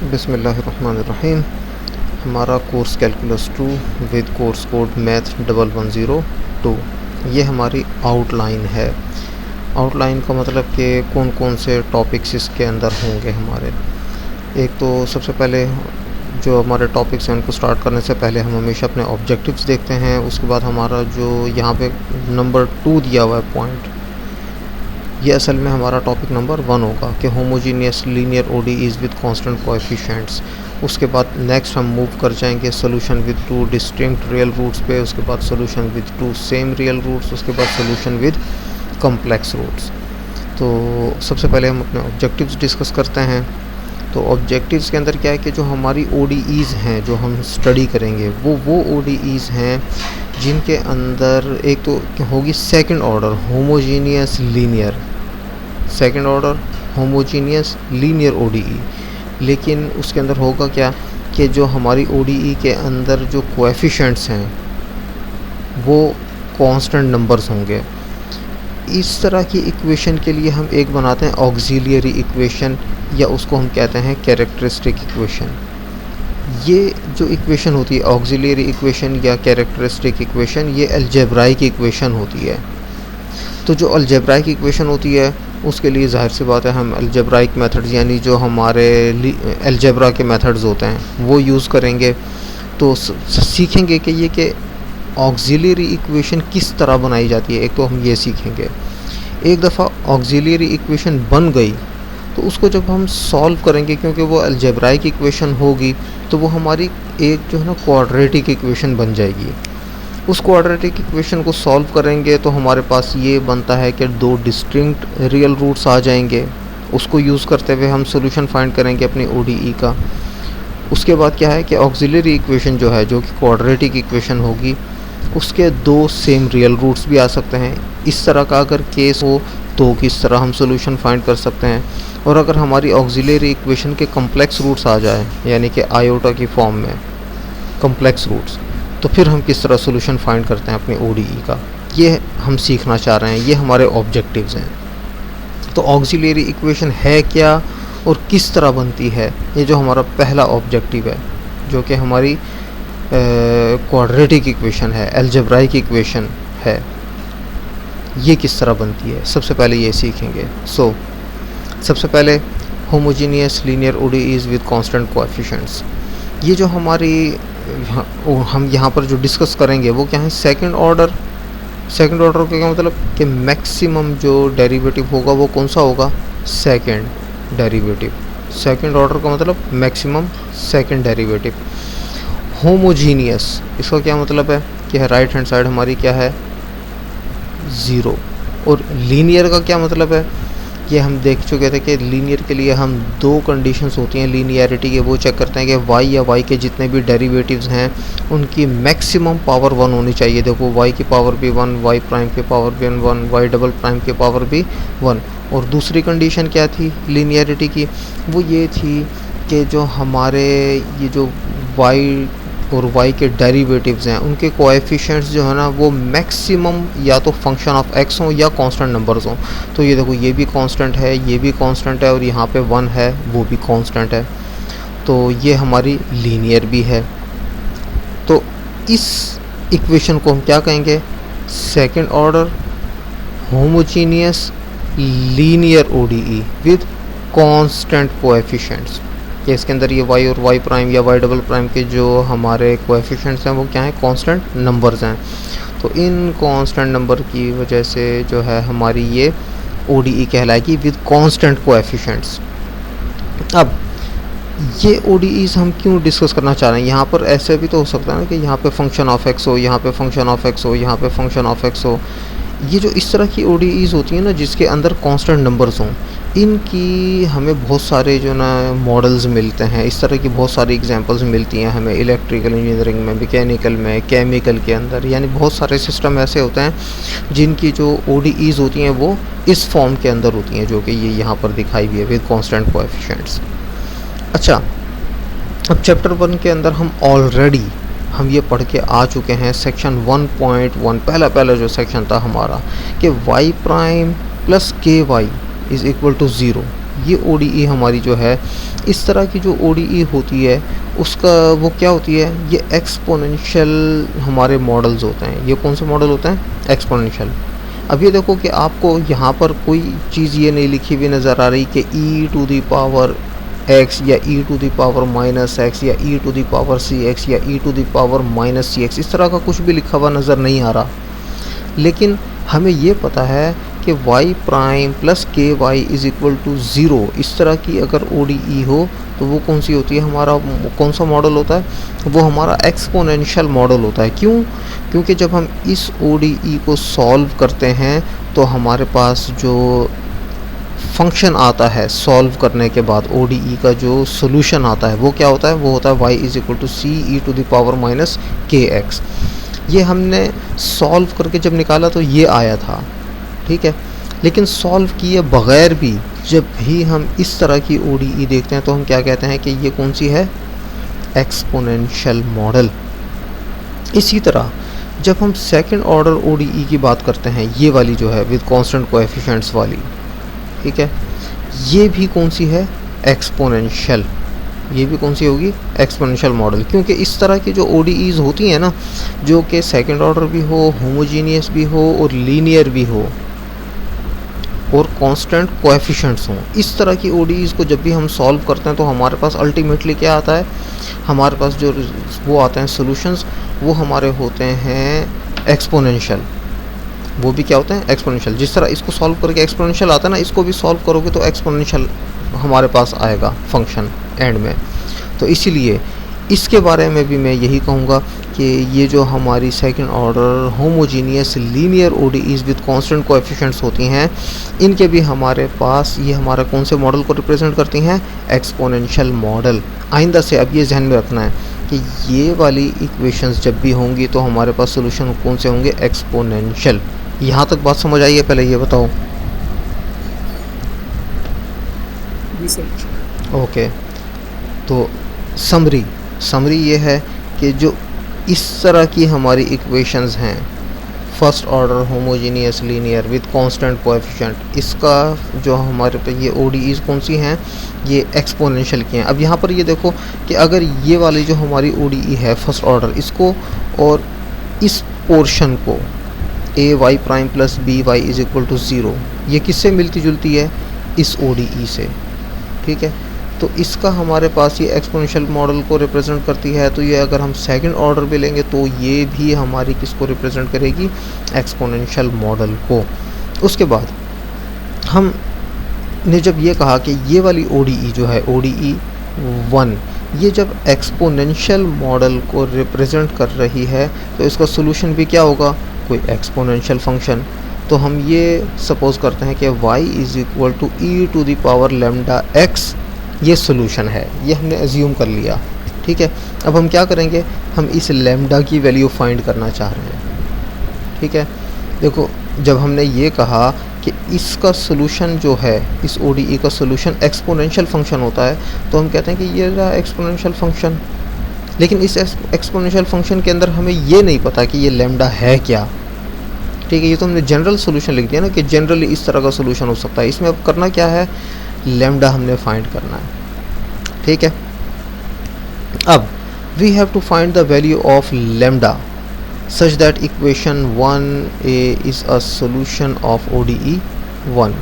बिस्मिल्लाहिर्रहमानिर्रहीम। हमारा course calculus 2 with course code math 1102। ये हमारी आउटलाइन है। आउटलाइन का मतलब कि कौन कौन से टॉपिक्स इसके अंदर होंगे हमारे। एक तो सबसे पहले जो हमारे टॉपिक्स हैं उनको स्टार्ट करने से पहले हम हमेशा अपने ऑब्जेक्टिव्स देखते हैं। उसके बाद हमारा जो यहाँ पे नंबर 2 दिया हुआ है पॉइंट, ये असल में हमारा टॉपिक नंबर 1 होगा कि homogeneous linear ODEs with constant coefficients. उसके बाद नेक्स्ट हम मूव कर जाएंगे solution with 2 distinct real roots पे। उसके बाद solution with 2 same real roots. उसके बाद सोल्यूशन विद कॉम्प्लेक्स रूट्स। तो सबसे पहले हम अपने ऑब्जेक्टिव्स डिस्कस करते हैं। तो ऑब्जेक्टिव्स के अंदर क्या है कि जो हमारी ओडीईज हैं जो हम स्टडी करेंगे वो ओडीईज हैं जिनके अंदर एक तो होगी second order homogeneous linear, second order homogeneous linear ODE. लेकिन उसके अंदर होगा क्या कि जो हमारी ओडीई के अंदर जो कोएफिशिएंट्स हैं वो कांस्टेंट नंबर्स होंगे। इस तरह की इक्वेशन के लिए हम एक बनाते हैं ऑक्सिलियरी इक्वेशन, या उसको हम कहते हैं कैरेक्टरिस्टिक इक्वेशन। ये जो इक्वेशन होती है ऑक्सिलियरी इक्वेशन या कैरेक्टरिस्टिक इक्वेशन, ये अलजेब्राइक इक्वेशन होती है। तो जो अलजेब्राइक इक्वेशन होती है उसके लिए जाहिर सी बात है हम अलजेब्राइक मेथड्स यानी जो हमारे अलजेब्रा के मेथड्स होते हैं वो यूज़ करेंगे। तो सीखेंगे कि ये कि ऑक्सिलियरी इक्वेशन किस तरह बनाई जाती है। एक तो हम ये सीखेंगे। एक दफ़ा ऑक्सिलियरी इक्वेशन बन गई तो उसको जब हम सॉल्व करेंगे, क्योंकि वो अलजेब्राइक इक्वेशन होगी, तो वो हमारी एक जो है ना क्वाड्रेटिक इक्वेशन बन जाएगी। उस क्वाड्रेटिक इक्वेशन को सॉल्व करेंगे तो हमारे पास ये बनता है कि 2 डिस्टिंक्ट रियल रूट्स आ जाएंगे। उसको यूज़ करते हुए हम सॉल्यूशन फाइंड करेंगे अपनी ओडीई का। उसके बाद क्या है कि ऑक्सिलियरी इक्वेशन जो है, जो कि क्वाड्रेटिक इक्वेशन होगी, उसके 2 सेम रियल रूट्स भी आ सकते हैं। इस तरह का अगर केस हो तो किस तरह हम सॉल्यूशन फाइंड कर सकते हैं। और अगर हमारी ऑक्सिलियरी इक्वेशन के कॉम्प्लेक्स रूट्स आ जाए यानी कि आयोटा की फॉर्म में कॉम्प्लेक्स रूट्स, तो फिर हम किस तरह सॉल्यूशन फाइंड करते हैं अपनी ओडीई का, ये हम सीखना चाह रहे हैं। ये हमारे ऑब्जेक्टिव्स हैं। तो ऑक्सिलियरी इक्वेशन है क्या और किस तरह बनती है, ये जो हमारा पहला ऑब्जेक्टिव है, जो कि हमारी क्वाड्रेटिक इक्वेशन है, अलजेब्राइक इक्वेशन है, ये किस तरह बनती है, सबसे पहले ये सीखेंगे। सबसे पहले homogeneous linear ODEs with constant coefficients. ये जो हमारी हम यहाँ पर जो डिस्कस करेंगे वो क्या है, सेकंड ऑर्डर। सेकंड ऑर्डर का क्या मतलब कि मैक्सिमम जो डेरिवेटिव होगा वो कौन सा होगा, सेकंड डेरिवेटिव। सेकंड ऑर्डर का मतलब मैक्सिमम सेकंड डेरिवेटिव। होमोजीनियस, इसका क्या मतलब है कि राइट हैंड साइड हमारी क्या है, 0। और लीनियर का क्या मतलब है, ये हम देख चुके थे कि लीनियर के लिए हम 2 कंडीशंस होती हैं लीनियरिटी के। वो चेक करते हैं कि y या y के जितने भी डेरिवेटिव्स हैं उनकी मैक्सिमम पावर 1 होनी चाहिए। देखो y की पावर भी 1, y प्राइम की पावर भी 1, y डबल प्राइम की पावर भी 1। और दूसरी कंडीशन क्या थी लीनियरिटी की, वो ये थी कि जो हमारे ये जो y और y के डेरिवेटिव्स हैं उनके कोएफिशिएंट्स जो है ना वो मैक्सिमम या तो फंक्शन ऑफ x हो या कांस्टेंट नंबर्स हों। तो ये देखो ये भी कांस्टेंट है, ये भी कांस्टेंट है, और यहाँ पे 1 है वो भी कांस्टेंट है। तो ये हमारी लीनियर भी है। तो इस इक्वेशन को हम क्या कहेंगे, second order homogeneous linear ODE with constant coefficients. कि इसके अंदर ये y और y प्राइम या y डबल प्राइम के जो हमारे कोएफिशिएंट्स हैं वो क्या हैं, कांस्टेंट नंबर्स हैं। तो इन कांस्टेंट नंबर की वजह से जो है हमारी ये ओडीई कहलाएगी विद कांस्टेंट कोएफिशिएंट्स। अब ये ओडीईज हम क्यों डिस्कस करना चाह रहे हैं, यहाँ पर ऐसे भी तो हो सकता है ना कि यहाँ पे फंक्शन ऑफ x हो, यहाँ पे फंक्शन ऑफ x हो, यहाँ पे फंक्शन ऑफ x हो। ये जो इस तरह की ओडीईज होती हैं ना जिसके अंदर कांस्टेंट नंबर्स हों, इनकी हमें बहुत सारे जो ना मॉडल्स मिलते हैं। इस तरह की बहुत सारी एग्जांपल्स मिलती हैं हमें इलेक्ट्रिकल इंजीनियरिंग में, मैकेनिकल में, केमिकल के अंदर। यानी बहुत सारे सिस्टम ऐसे होते हैं जिनकी जो ओडीईज होती हैं वो इस फॉर्म के अंदर होती हैं, जो कि ये यहाँ पर दिखाई हुई है विद कांस्टेंट कोएफिशिएंट्स। अच्छा, अब चैप्टर 1 के अंदर हम ये पढ़ के आ चुके हैं सेक्शन 1.1। पहला जो सेक्शन था हमारा कि y प्राइम प्लस के वाई इज़ इक्वल टू 0। ये ODE हमारी जो है, इस तरह की जो ODE होती है उसका वो क्या होती है, ये एक्सपोनेंशियल हमारे मॉडल्स होते हैं। ये कौन से मॉडल होते हैं, एक्सपोनेंशियल। अब ये देखो कि आपको यहाँ पर कोई चीज़ ये नहीं लिखी हुई नज़र आ रही कि e⁻x या e⁻−x या e⁻cx या e⁻−cx, इस तरह का कुछ भी लिखा हुआ नज़र नहीं आ रहा। लेकिन हमें ये पता है कि y प्राइम प्लस के वाई इज़ इक्वल टू 0, इस तरह की अगर ODE हो तो वो कौन सी होती है, हमारा कौन सा मॉडल होता है, वो हमारा एक्सपोनेंशियल मॉडल होता है। क्यों, क्योंकि जब हम इस ODE को सॉल्व करते हैं तो हमारे पास जो फंक्शन आता है सॉल्व करने के बाद, ODE का जो सोल्यूशन आता है वो क्या होता है, वो होता है y is equal to ce⁻−kx। ये हमने सॉल्व करके जब निकाला तो ये आया था, ठीक है। लेकिन सॉल्व किए बग़ैर भी जब भी हम इस तरह की ODE देखते हैं तो हम क्या कहते हैं कि ये कौन सी है, एक्सपोनेंशियल मॉडल। इसी तरह जब हम सेकंड ऑर्डर ODE की बात करते हैं, ये वाली जो है विद कांस्टेंट कोएफिशिएंट्स वाली, ठीक है, ये भी कौन सी है, एक्सपोनेंशियल। ये भी कौन सी होगी, एक्सपोनेंशियल मॉडल। क्योंकि इस तरह की जो ODEs होती हैं ना, जो कि सेकंड ऑर्डर भी हो, होमोजीनियस भी हो और लीनियर भी हो और कांस्टेंट कोएफिशिएंट्स हों, इस तरह की ODEs को जब भी हम सॉल्व करते हैं तो हमारे पास अल्टीमेटली क्या आता है, हमारे पास जो वो आते हैं सॉल्यूशंस, वो हमारे होते हैं एक्सपोनेंशियल। वो भी क्या होते हैं, एक्सपोनेंशियल। जिस तरह इसको सॉल्व करके एक्सपोनेंशियल आता है ना, इसको भी सॉल्व करोगे तो एक्सपोनेंशियल हमारे पास आएगा फंक्शन एंड में। तो इसीलिए इसके बारे में भी मैं यही कहूँगा कि ये जो हमारी second order homogeneous linear ODEs with constant coefficients होती हैं, इनके भी हमारे पास ये हमारा कौन से मॉडल को रिप्रेजेंट करती हैं, एक्सपोनेंशियल मॉडल। आइंदा से अब ये ध्यान में रखना है कि ये वाली इक्वेशंस जब भी होंगी तो हमारे पास सोल्यूशन कौन से होंगे, एक्सपोनेंशियल। यहाँ तक बात समझ आई है, पहले ये बताओ। ओके, तो समरी ये है कि जो इस तरह की हमारी इक्वेशंस हैं, first order homogeneous linear with constant coefficient, इसका जो हमारे पे ये ODEs कौन सी हैं, ये एक्सपोनेंशियल की हैं। अब यहाँ पर ये देखो कि अगर ये वाली जो हमारी ODE है फर्स्ट ऑर्डर, इसको और इस पोर्शन को ay prime plus by is equal to 0, ये किससे मिलती जुलती है, इस ODE से, ठीक है। तो इसका हमारे पास ये एक्सपोनेंशियल मॉडल को रिप्रेजेंट करती है। तो ये अगर हम सेकंड ऑर्डर भी लेंगे तो ये भी हमारी किसको रिप्रेजेंट करेगी, एक्सपोनेंशियल मॉडल को। उसके बाद हम ने जब ये कहा कि ये वाली ODE जो है ODE 1, ये जब एक्सपोनेंशियल मॉडल को रिप्रेजेंट कर रही है तो इसका सोल्यूशन भी क्या होगा, कोई एक्सपोनेंशियल फंक्शन। तो हम ये सपोज करते हैं कि y is equal to e⁻λx ये सोल्यूशन है, ये हमने एज्यूम कर लिया, ठीक है। अब हम क्या करेंगे, हम इस लैम्डा की वैल्यू फाइंड करना चाह रहे हैं, ठीक है। देखो जब हमने ये कहा कि इसका सोल्यूशन जो है, इस ODE का सोल्यूशन एक्सपोनेंशियल फंक्शन होता है, तो हम कहते हैं कि ये रहा एक्सपोनेंशियल फंक्शन। लेकिन इस एक्सपोनेंशियल फंक्शन के अंदर हमें ये नहीं पता कि ये लैम्डा है क्या, ठीक है। ये तो हमने जनरल सोल्यूशन लिख दिया ना कि जनरली इस तरह का सोल्यूशन हो सकता है। इसमें अब करना क्या है, लैम्डा हमने फाइंड करना है, ठीक है। अब we have to find the value of lambda such that equation 1a is a solution of ODE 1।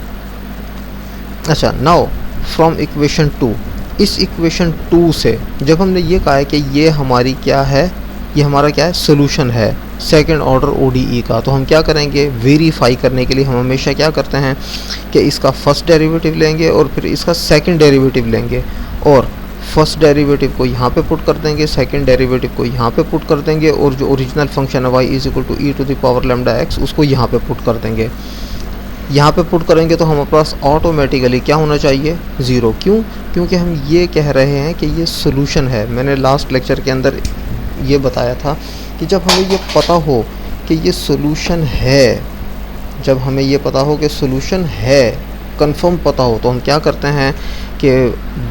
अच्छा, नाउ फ्रॉम इक्वेशन 2, इस इक्वेशन 2 से जब हमने ये कहा है कि ये हमारी क्या है, ये हमारा क्या है, सोल्यूशन है सेकंड ऑर्डर ODE का, तो हम क्या करेंगे, वेरीफाई करने के लिए हम हमेशा क्या करते हैं कि इसका फर्स्ट डेरिवेटिव लेंगे और फिर इसका सेकंड डेरिवेटिव लेंगे और फर्स्ट डेरिवेटिव को यहाँ पे पुट कर देंगे, सेकंड डेरिवेटिव को यहाँ पे पुट कर देंगे और जो ओरिजिनल फंक्शन है y is equal to e⁻λx उसको यहाँ पे पुट कर देंगे। यहाँ पे पुट करेंगे तो हमारे पास ऑटोमेटिकली क्या होना चाहिए, 0। क्यों, क्योंकि हम ये कह रहे हैं कि ये सोल्यूशन है। मैंने लास्ट लेक्चर के अंदर ये बताया था कि जब हमें ये पता हो कि ये सोल्यूशन है, जब हमें ये पता हो कि सोल्यूशन है कंफर्म पता हो तो हम क्या करते हैं कि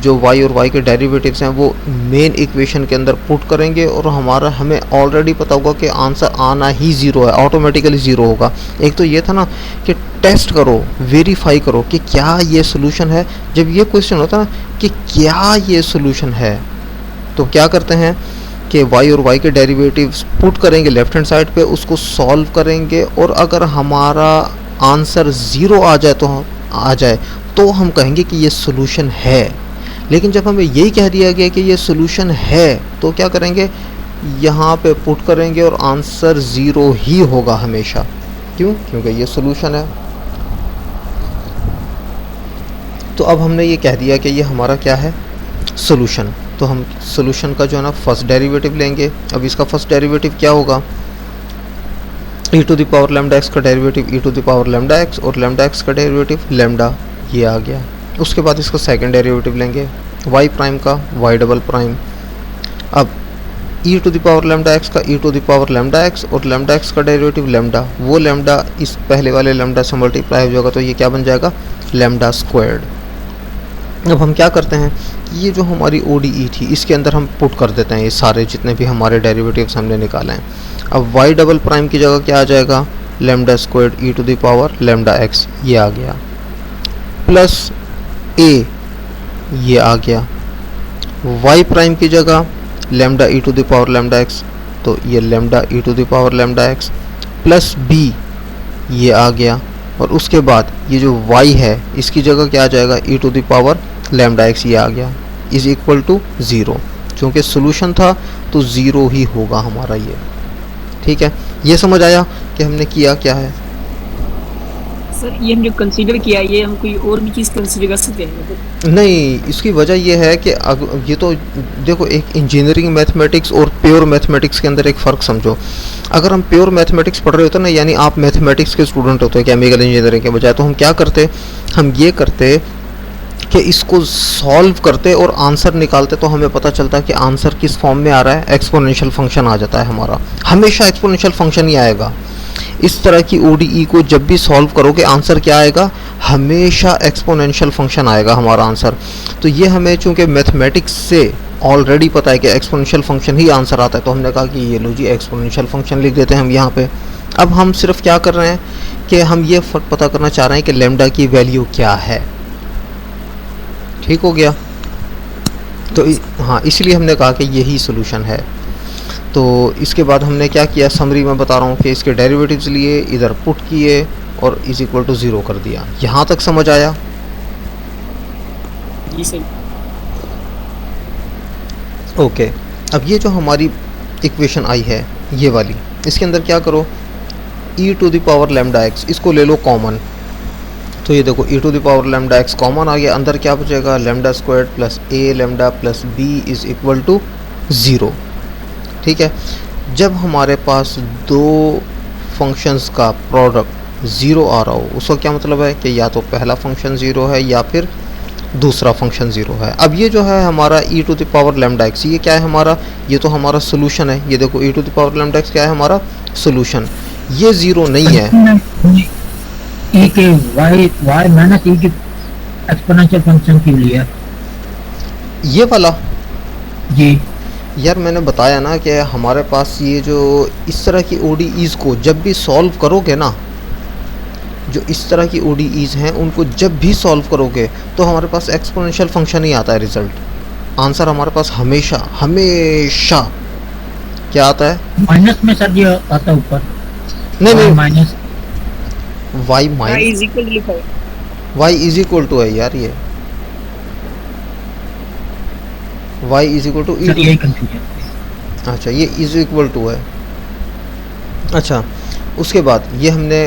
जो y और y के डेरिवेटिव्स हैं वो मेन इक्वेशन के अंदर पुट करेंगे और हमें ऑलरेडी पता होगा कि आंसर आना ही ज़ीरो है, ऑटोमेटिकली ज़ीरो होगा। एक तो ये था ना कि टेस्ट करो, वेरीफाई करो कि क्या ये सोल्यूशन है। जब ये क्वेश्चन होता है ना कि क्या ये सोल्यूशन है, तो क्या करते हैं कि y और y के डेरिवेटिव्स पुट करेंगे लेफ्ट हैंड साइड पे, उसको सॉल्व करेंगे और अगर हमारा आंसर ज़ीरो आ जाए तो हम कहेंगे कि ये सोल्यूशन है। लेकिन जब हमें यही कह दिया गया कि ये सोल्यूशन है तो क्या करेंगे, यहाँ पे पुट करेंगे और आंसर ज़ीरो ही होगा हमेशा। क्यों? क्योंकि ये सोल्यूशन है। तो अब हमने ये कह दिया कि ये हमारा क्या है, सोल्यूशन। तो हम सोल्यूशन का जो है ना फर्स्ट डेरिवेटिव लेंगे। अब इसका फर्स्ट डेरिवेटिव क्या होगा, e to the power lambda x का derivative e to the power lambda x और लैम्डा एक्स का डेरिवेटिव लैम्डा, ये आ गया। उसके बाद इसका सेकंड डेरिवेटिव लेंगे y प्राइम का y डबल प्राइम। अब e to the power lambda x का e to the power lambda x और लैम्डा एक्स का डेरिवेटिव लैम्डा, वो लैम्डा इस पहले वाले लैम्डा से मल्टीप्लाई हो जाएगा तो ये क्या बन जाएगा, लैम्डा स्क्वायर्ड। अब हम क्या करते हैं, ये जो हमारी ODE थी इसके अंदर हम पुट कर देते हैं ये सारे जितने भी हमारे डेरिवेटिव्स हमने निकाले हैं। अब y डबल प्राइम की जगह क्या आ जाएगा, lambda squared e to the power lambda x, ये आ गया, प्लस a, ये आ गया। y प्राइम की जगह lambda e to the power lambda x, तो ये lambda e to the power lambda x, plus b, ये आ गया। और उसके बाद ये जो y है इसकी जगह क्या आ जाएगा, e to the power lambda x, ये आ गया, इज इक्वल टू ज़ीरो। चूँकि सोल्यूशन था तो ज़ीरो ही होगा हमारा ये। ठीक है, ये समझ आया कि हमने किया क्या है। सर ये हम जो कंसीडर किया, ये हम कोई और भी चीज़ कंसीडर कर सकते हैं? नहीं, इसकी वजह यह है कि ये तो देखो, एक इंजीनियरिंग मैथमेटिक्स और प्योर मैथमेटिक्स के अंदर एक फ़र्क समझो। अगर हम प्योर मैथमेटिक्स पढ़ रहे होते ना, यानी आप मैथमेटिक्स के स्टूडेंट होते केमिकल इंजीनियरिंग के बजाय, तो हम क्या करते, हम ये करते कि इसको सॉल्व करते और आंसर निकालते, तो हमें पता चलता है कि आंसर किस फॉर्म में आ रहा है, एक्सपोनेंशियल फंक्शन आ जाता है हमारा। हमेशा एक्सपोनेंशियल फंक्शन ही आएगा। इस तरह की ODE को जब भी सॉल्व करोगे आंसर क्या आएगा, हमेशा एक्सपोनेंशियल फंक्शन आएगा हमारा आंसर। तो ये हमें चूँकि मैथमेटिक्स से ऑलरेडी पता है कि एक्सपोनेंशियल फंक्शन ही आंसर आता है, तो हमने कहा कि ये लो जी एक्सपोनेंशियल फंक्शन लिख देते हैं हम यहाँ पे। अब हम सिर्फ क्या कर रहे हैं कि हम ये पता करना चाह रहे हैं कि लैम्डा की वैल्यू क्या है। ठीक हो गया। तो हाँ, इसलिए हमने कहा कि यही सोल्यूशन है। तो इसके बाद हमने क्या किया, समरी में बता रहा हूँ कि इसके डेरिवेटिव्स लिए, इधर पुट किए और इज इक्वल टू ज़ीरो कर दिया। यहाँ तक समझ आया? जी सर। ओके, अब ये जो हमारी इक्वेशन आई है ये वाली, इसके अंदर क्या करो, e to the power lambda x, इसको ले लो कॉमन। तो ये देखो e to the power lambda x common आ गया, अंदर क्या बचेगा, lambda squared plus a lambda plus b is equal to zero. ठीक है, जब हमारे पास दो फंक्शंस का प्रोडक्ट ज़ीरो आ रहा हो, उसका क्या मतलब है कि या तो पहला फंक्शन ज़ीरो है या फिर दूसरा फंक्शन ज़ीरो है। अब ये जो है हमारा e to the power lambda x, ये क्या है हमारा, ये तो हमारा सोल्यूशन है। ये देखो e to the power lambda x क्या है हमारा सोल्यूशन, ये ज़ीरो नहीं है। एक y माइनस e की एक्सपोनेंशियल फंक्शन के लिए ये वाला जी यार, मैंने बताया ना कि हमारे पास ये जो इस तरह की ODEs को जब भी सॉल्व करोगे ना, जो इस तरह की ODEs हैं उनको जब भी सॉल्व करोगे तो हमारे पास एक्सपोनेंशियल फंक्शन ही आता है रिजल्ट। आंसर हमारे पास हमेशा हमेशा क्या आता है, माइनस में सर, ये आता है ऊपर। नहीं minus y minus y is equal to है यार, ये y is equal to e to, अच्छा ये इज इक्वल टू है। अच्छा, उसके बाद ये हमने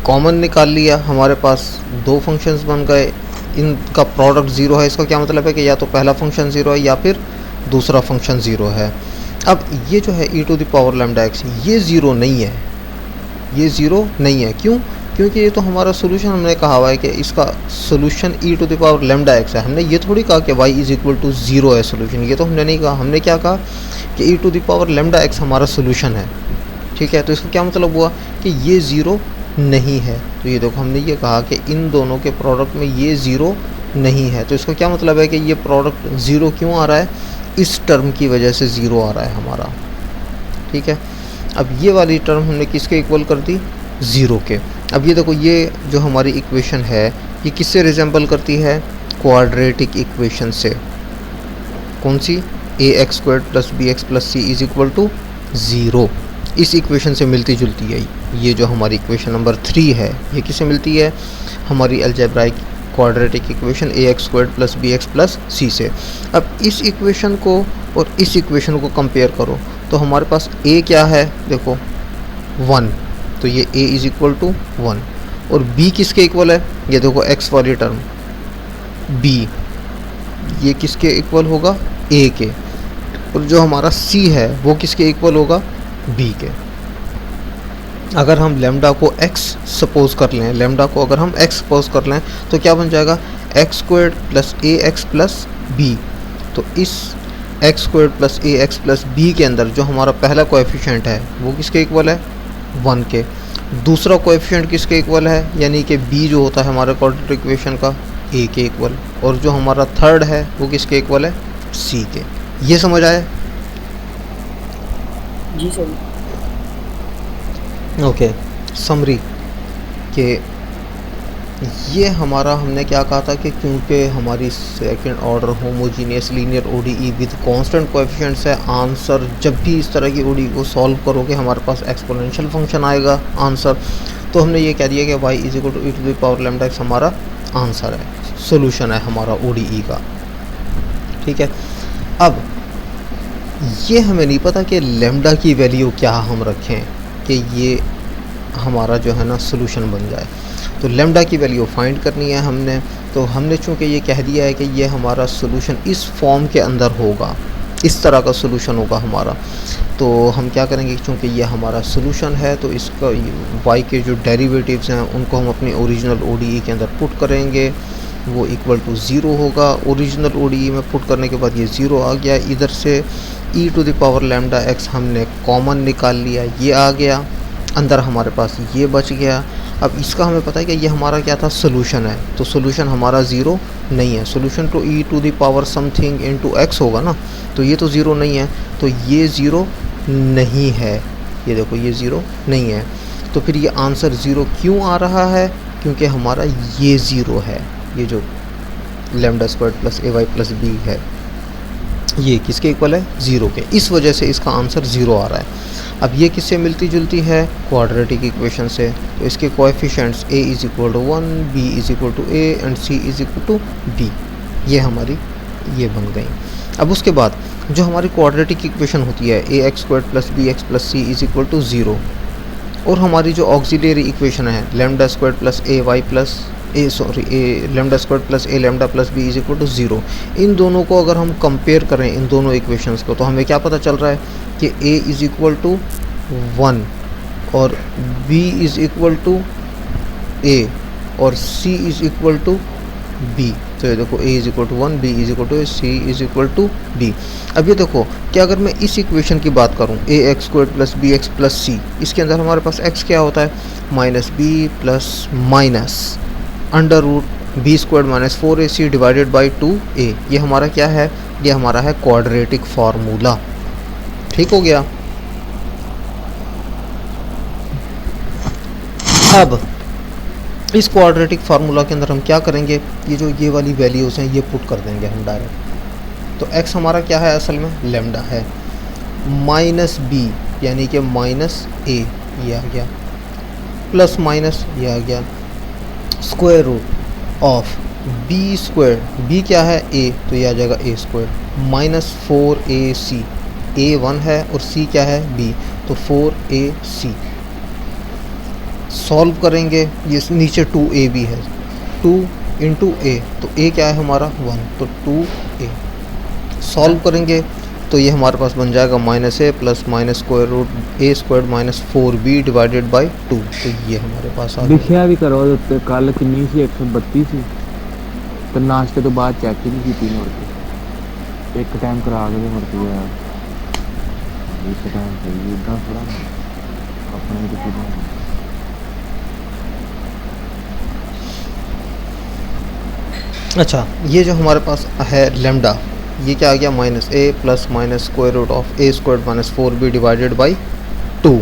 कॉमन निकाल लिया, हमारे पास दो फंक्शंस बन गए, इनका प्रोडक्ट ज़ीरो है। इसका क्या मतलब है कि या तो पहला फंक्शन ज़ीरो है या फिर दूसरा फंक्शन ज़ीरो है। अब ये जो है e to the power lambda x, ये ज़ीरो नहीं है, ये ज़ीरो नहीं है। क्यों? क्योंकि ये तो हमारा सोल्यूशन, हमने कहा हुआ है कि इसका solution e to the power lambda x है। हमने ये थोड़ी कहा कि y is equal to zero है सोल्यूशन, ये तो हमने नहीं कहा। हमने क्या कहा कि e to the power lambda x हमारा सोल्यूशन है। ठीक है, तो इसका क्या मतलब हुआ कि ये ज़ीरो नहीं है। तो ये देखो हमने ये कहा कि इन दोनों के प्रोडक्ट में ये ज़ीरो नहीं है। तो इसका क्या मतलब है कि ये प्रोडक्ट ज़ीरो क्यों आ रहा है, इस टर्म की वजह से ज़ीरो आ रहा है हमारा। ठीक है, अब ये वाली टर्म हमने किसके इक्वल कर दी, ज़ीरो के। अब ये देखो ये जो हमारी इक्वेशन है ये किससे रिजेंबल करती है, क्वाड्रेटिक इक्वेशन से। कौन सी, A X square plus B X plus C is equal to zero. इस इक्वेशन से मिलती जुलती है ये जो हमारी इक्वेशन नंबर 3 है। ये किससे मिलती है, हमारी algebraic quadratic equation A X square plus B X plus C से। अब इस इक्वेशन को और इस इक्वेशन को कंपेयर करो तो हमारे पास ए क्या है, देखो 1, तो ये a इज इक्वल टू 1। और b किसके इक्वल है, ये देखो x वाली टर्म b, ये किसके इक्वल होगा, a के। और जो हमारा c है वो किसके इक्वल होगा, b के। अगर हम लेमडा को x सपोज कर लें, लेमडा को अगर हम x सपोज कर लें तो क्या बन जाएगा, एक्स स्क्वायर प्लस ए एक्स प्लस बी। तो इस एक्स स्क्वायर प्लस ए एक्स प्लस बी के अंदर जो हमारा पहला कोएफिशिएंट है वो किसके इक्वल है, 1 के। दूसरा कोएफिशिएंट किसके इक्वल है, यानी कि b जो होता है हमारे क्वाड्रेटिक इक्वेशन का, a के इक्वल। और जो हमारा थर्ड है वो किसके इक्वल है, c के। ये समझ आया, जी सर। ओके। समरी के ये हमारा हमने क्या कहा था कि क्योंकि हमारी second order homogeneous linear ODE with constant coefficients है, आंसर जब भी इस तरह की ओडीई को सॉल्व करोगे हमारे पास एक्सपोनेंशियल फंक्शन आएगा आंसर। तो हमने ये कह दिया कि y is equal to e to the power lambda x हमारा आंसर है, सोल्यूशन है हमारा ओडीई का। ठीक है, अब ये हमें नहीं पता कि लैम्डा की वैल्यू क्या हम रखें कि ये हमारा जो है ना सोल्यूशन बन जाए। तो लैम्डा की वैल्यू फाइंड करनी है हमने। तो हमने चूँकि ये कह दिया है कि ये हमारा सोल्यूशन इस फॉर्म के अंदर होगा, इस तरह का सोल्यूशन होगा हमारा। तो हम क्या करेंगे, चूँकि ये हमारा सोल्यूशन है तो इसका y के जो डेरिवेटिव्स हैं उनको हम अपनी ओरिजिनल ओडीई के अंदर पुट करेंगे, वो इक्वल टू 0 होगा। ओरिजिनल ओडीई में पुट करने के बाद ये 0 आ गया। इधर से e to the power lambda x हमने कॉमन निकाल लिया, ये आ गया अंदर, हमारे पास ये बच गया। अब इसका हमें पता है कि ये हमारा क्या था, सोल्यूशन है। तो सोल्यूशन हमारा 0 नहीं है, सोल्यूशन तो e to the power something into x होगा ना, तो ये तो 0 नहीं है, तो ये 0 नहीं है। ये देखो ये 0 नहीं है। तो फिर ये आंसर 0 क्यों आ रहा है, क्योंकि हमारा ये 0 है, ये जो lambda square plus A Y plus B है ये किसके इक्वल है, 0 के। इस वजह से इसका आंसर 0 आ रहा है। अब ये किससे मिलती जुलती है, क्वाड्रेटिक इक्वेशन से। तो इसके coefficients a is equal to 1, b is equal to a and c is equal to b, ये हमारी ये बन गई। अब उसके बाद जो हमारी क्वाड्रेटिक इक्वेशन होती है A X square plus B X plus C is equal to 0, और हमारी जो ऑक्सिलरी इक्वेशन है lambda square plus A Y plus A lambda square plus A lambda plus B is equal to 0, इन दोनों को अगर हम कंपेयर करें इन दोनों इक्वेशंस को तो हमें क्या पता चल रहा है कि a इज़ इक्वल टू 1 और b is equal to a और c is equal to b। तो ये देखो a is equal to 1, b is equal to a, c is equal to b। अब ये देखो कि अगर मैं इस इक्वेशन की बात करूँ a X square plus B X plus C, इसके अंदर हमारे पास x क्या होता है, minus B plus minus under root B square minus 4ac divided by 2a। ये हमारा क्या है, ये हमारा है क्वाड्रेटिक फार्मूला। ठीक हो गया। अब इस क्वाड्रेटिक फार्मूला के अंदर हम क्या करेंगे, ये जो ये वाली वैल्यूज़ हैं ये पुट कर देंगे हम डायरेक्ट। तो x हमारा क्या है, असल में लैम्डा है, माइनस बी यानी कि माइनस a ये आ गया, प्लस माइनस ये आ गया, square root of B square, B क्या है a, तो ये आ जाएगा a square minus 4ac, a 1 है और c क्या है b, तो 4ac। सॉल्व करेंगे, ये नीचे 2a भी है, 2 इंटू a, तो a क्या है हमारा 1, तो 2a। सॉल्व करेंगे तो ये हमारे पास बन जाएगा minus a plus minus square root a square minus 4b divided by 2। तो ये हमारे पास आ गया। लिखिया भी करो तो कल कितनी सी 132 सी, तो नाश्ते तो बाद चेक ही नहीं की मुड़ के, एक टाइम करा के मुड़ के यार, एक टाइम सही इतना थोड़ा अपने किसी अच्छा, ये जो हमारे पास है लेमडा, ये क्या आ गया minus A plus minus square root of A square minus 4b divided by 2।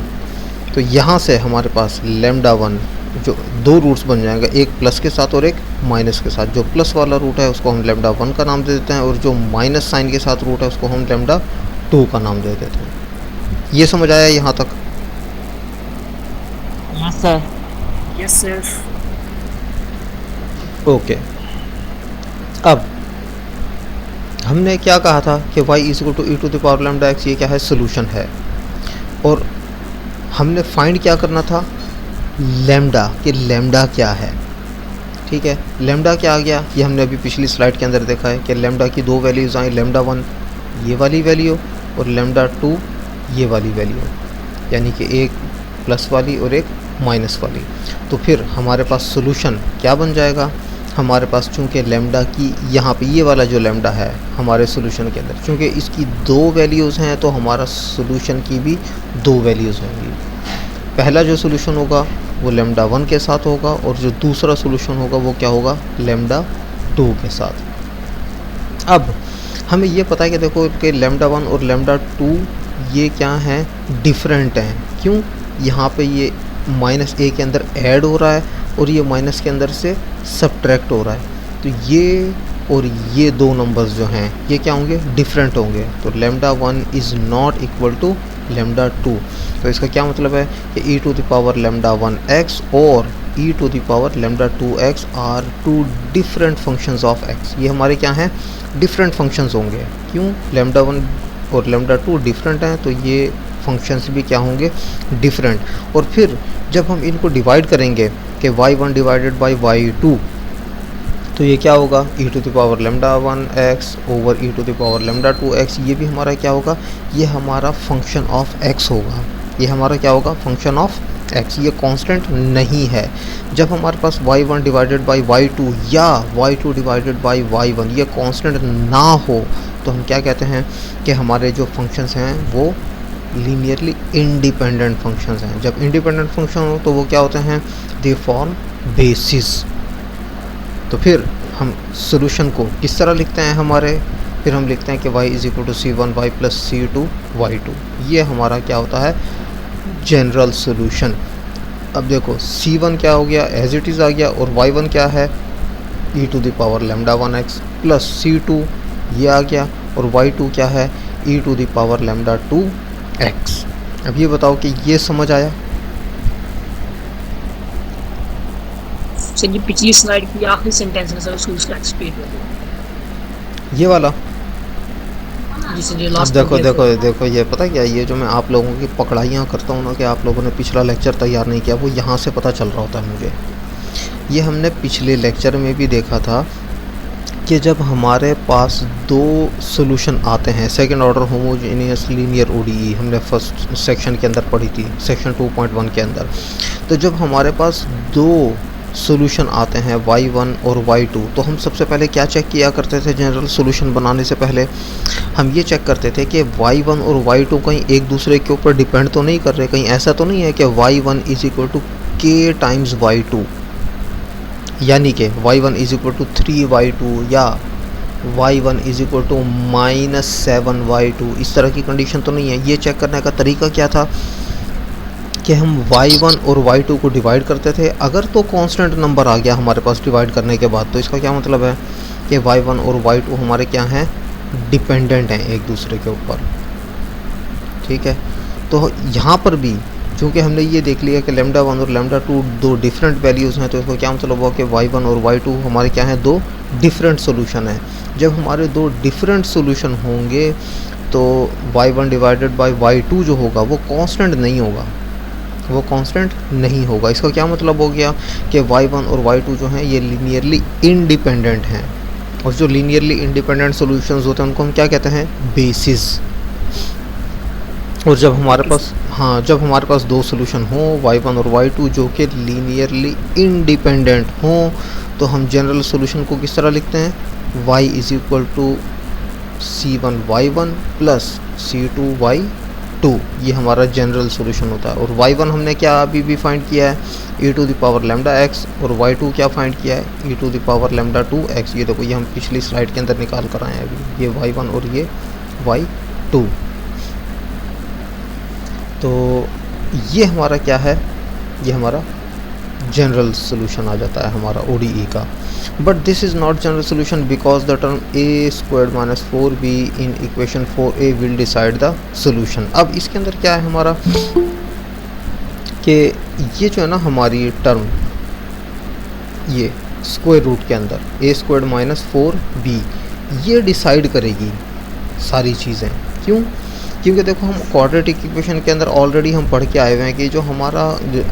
तो यहाँ से हमारे पास लेमडा 1 जो दो रूट्स बन जाएंगे, एक प्लस के साथ और एक माइनस के साथ। जो प्लस वाला रूट है उसको हम लेमडा 1 का नाम दे देते हैं और जो माइनस साइन के साथ रूट है उसको हम लेमडा 2 का नाम दे देते हैं। ये समझ आया यहाँ तक? Yes sir. Yes sir. Okay, अब हमने क्या कहा था कि y is equal to e to the power lambda x, ये क्या है सोल्यूशन है। और हमने फाइंड क्या करना था लैम्डा, कि लैम्डा क्या है। ठीक है, लैम्डा क्या आ गया, ये हमने अभी पिछली स्लाइड के अंदर देखा है कि लैम्डा की दो वैल्यूज़ आई, लैम्डा 1 ये वाली वैल्यू और लैम्डा 2 ये वाली वैल्यू, यानी कि एक प्लस वाली और एक माइनस वाली। तो फिर हमारे पास सोल्यूशन क्या बन जाएगा, हमारे पास चूँकि लैम्डा की यहाँ पे ये वाला जो लैम्डा है हमारे सोल्यूशन के अंदर, चूँकि इसकी दो वैल्यूज़ हैं तो हमारा सोल्यूशन की भी दो वैल्यूज़ होंगी। पहला जो सोल्यूशन होगा वो लैम्डा 1 के साथ होगा और जो दूसरा सोल्यूशन होगा वो क्या होगा लैम्डा 2 के साथ। अब हमें ये पता है कि देखो कि लैम्डा 1 और लैम्डा 2 ये क्या हैं, डिफरेंट हैं। क्यों, यहाँ पे ये माइनस ए के अंदर ऐड हो रहा है और ये माइनस के अंदर से सब्ट्रैक्ट हो रहा है। तो ये और ये दो नंबर्स जो हैं ये क्या होंगे, डिफरेंट होंगे। तो lambda 1 is not equal to lambda 2। तो इसका क्या मतलब है कि E to the power lambda 1x और E to the power lambda 2x are two different functions of x। ये हमारे क्या हैं, डिफरेंट फंक्शंस होंगे। क्यों, लैम्डा 1 और लैम्डा 2 डिफरेंट हैं तो ये फंक्शंस भी क्या होंगे, डिफरेंट। और फिर जब हम इनको डिवाइड करेंगे कि y1 डिवाइडेड बाई y2, तो ये क्या होगा E to the power lambda 1x over E to the power lambda 2x। ये भी हमारा क्या होगा, ये हमारा फंक्शन ऑफ x होगा। ये हमारा क्या होगा, फंक्शन ऑफ x। ये कांस्टेंट नहीं है। जब हमारे पास y1 डिवाइडेड बाई y2 या y2 डिवाइडेड बाई y1 ये कांस्टेंट ना हो तो हम क्या कहते हैं कि हमारे जो फंक्शंस हैं वो लीनियरली इंडिपेंडेंट फंक्शंस हैं। जब इंडिपेंडेंट फंक्शन हो तो वो क्या होते हैं, दे फॉर्म बेसिस। तो फिर हम सोल्यूशन को किस तरह लिखते हैं हमारे, फिर हम लिखते हैं कि y is equal to c1y plus c2y2। ये हमारा क्या होता है, जनरल सोल्यूशन। अब देखो c1 क्या हो गया, एज इट इज़ आ गया, और y1 क्या है, E to the power lambda 1x plus c2 ये आ गया, और y2 क्या है, E to the power lambda 2x। अब ये बताओ कि ये समझ आया? सर ये पिछली स्लाइड की आखिरी सेंटेंस है सर, उसका एक्सप्लेन कर दो। ये वाला जिसे जो अब लास्ट देखो ये पता क्या, ये जो मैं आप लोगों की पकड़ाइयाँ करता हूँ ना कि आप लोगों ने पिछला लेक्चर तैयार नहीं किया, वो यहाँ से पता चल रहा होता है मुझे। ये हमने पिछले लेक्चर में भी देखा था कि जब हमारे पास दो सॉल्यूशन आते हैं, second order homogeneous linear ODE हमने फर्स्ट सेक्शन के अंदर पढ़ी थी, सेक्शन 2.1 के अंदर। तो जब हमारे पास दो सॉल्यूशन आते हैं y1 और y2, तो हम सबसे पहले क्या चेक किया करते थे, जनरल सॉल्यूशन बनाने से पहले हम ये चेक करते थे कि y1 और y2 कहीं एक दूसरे के ऊपर डिपेंड तो नहीं कर रहे। कहीं ऐसा तो नहीं है कि y1 is equal to k times y2, यानी कि y1 is equal to 3y2 या y1 is equal to -7y2। इस तरह की कंडीशन तो नहीं है। ये चेक करने का तरीका क्या था कि हम y1 और y2 को डिवाइड करते थे। अगर तो कांस्टेंट नंबर आ गया हमारे पास डिवाइड करने के बाद, तो इसका क्या मतलब है कि y1 और y2 हमारे क्या हैं, डिपेंडेंट हैं एक दूसरे के ऊपर। ठीक है, तो यहाँ पर भी चूँकि हमने ये देख लिया कि लैम्डा 1 और लैम्डा 2 दो डिफरेंट वैल्यूज़ हैं, तो इसका क्या मतलब हुआ कि y1 और y2 हमारे क्या हैं, दो डिफरेंट सोल्यूशन हैं। जब हमारे दो डिफरेंट सोल्यूशन होंगे तो y1 डिवाइडेड बाई y2 जो होगा वो कांस्टेंट नहीं होगा, वो कांस्टेंट नहीं होगा। इसका क्या मतलब हो गया कि y1 और y2 जो हैं ये लीनियरली इंडिपेंडेंट हैं, और जो लीनियरली इंडिपेंडेंट सॉल्यूशंस होते हैं उनको हम क्या कहते हैं, बेसिस। और जब हमारे पास दो सॉल्यूशन हो y1 और y2 जो कि लीनियरली इंडिपेंडेंट हों, तो हम जनरल सॉल्यूशन को किस तरह लिखते हैं, y is equal to c1y1 plus c2y2। 2, ये हमारा जनरल सॉल्यूशन होता है। और y1 हमने क्या अभी भी फाइंड किया है, e to the power lambda x, और y2 क्या फाइंड किया है, e to the power lambda 2x। ये देखो ये हम पिछली स्लाइड के अंदर निकाल कर आए हैं अभी, ये y1 और ये y2। तो ये हमारा क्या है, ये हमारा जनरल सॉल्यूशन आ जाता है हमारा ODE का। But this is not general solution because the term a² minus 4b in equation 4a will decide the solution. अब इसके अंदर क्या है हमारा कि ये जो है ना हमारी टर्म, ये स्क्वायर रूट के अंदर a² माइनस 4b ये डिसाइड करेगी सारी चीज़ें। क्यों? क्योंकि देखो हम क्वाड्रेटिक इक्वेशन के अंदर ऑलरेडी हम पढ़ के आए हुए हैं कि जो हमारा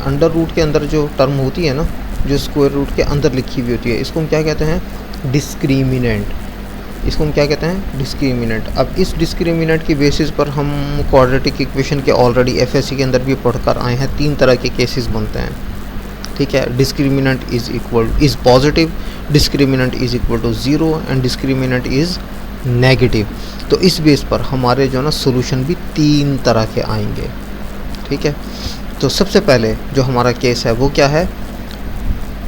अंडर रूट के अंदर जो टर्म होती है ना, जो स्क्वायर रूट के अंदर लिखी हुई होती है, इसको हम क्या कहते हैं, डिस्क्रिमिनेंट। इसको हम क्या कहते हैं, डिस्क्रिमिनेंट। अब इस डिस्क्रिमिनेंट की बेसिस पर हम क्वाड्रेटिक इक्वेशन के ऑलरेडी FSC के अंदर भी पढ़कर आए हैं, 3 तरह के केसेस बनते हैं। ठीक है, discriminant is positive, discriminant is equal to 0 and discriminant is negative. तो इस बेस पर हमारे जो ना सॉल्यूशन भी 3 तरह के आएंगे। ठीक है, तो सबसे पहले जो हमारा केस है वो क्या है,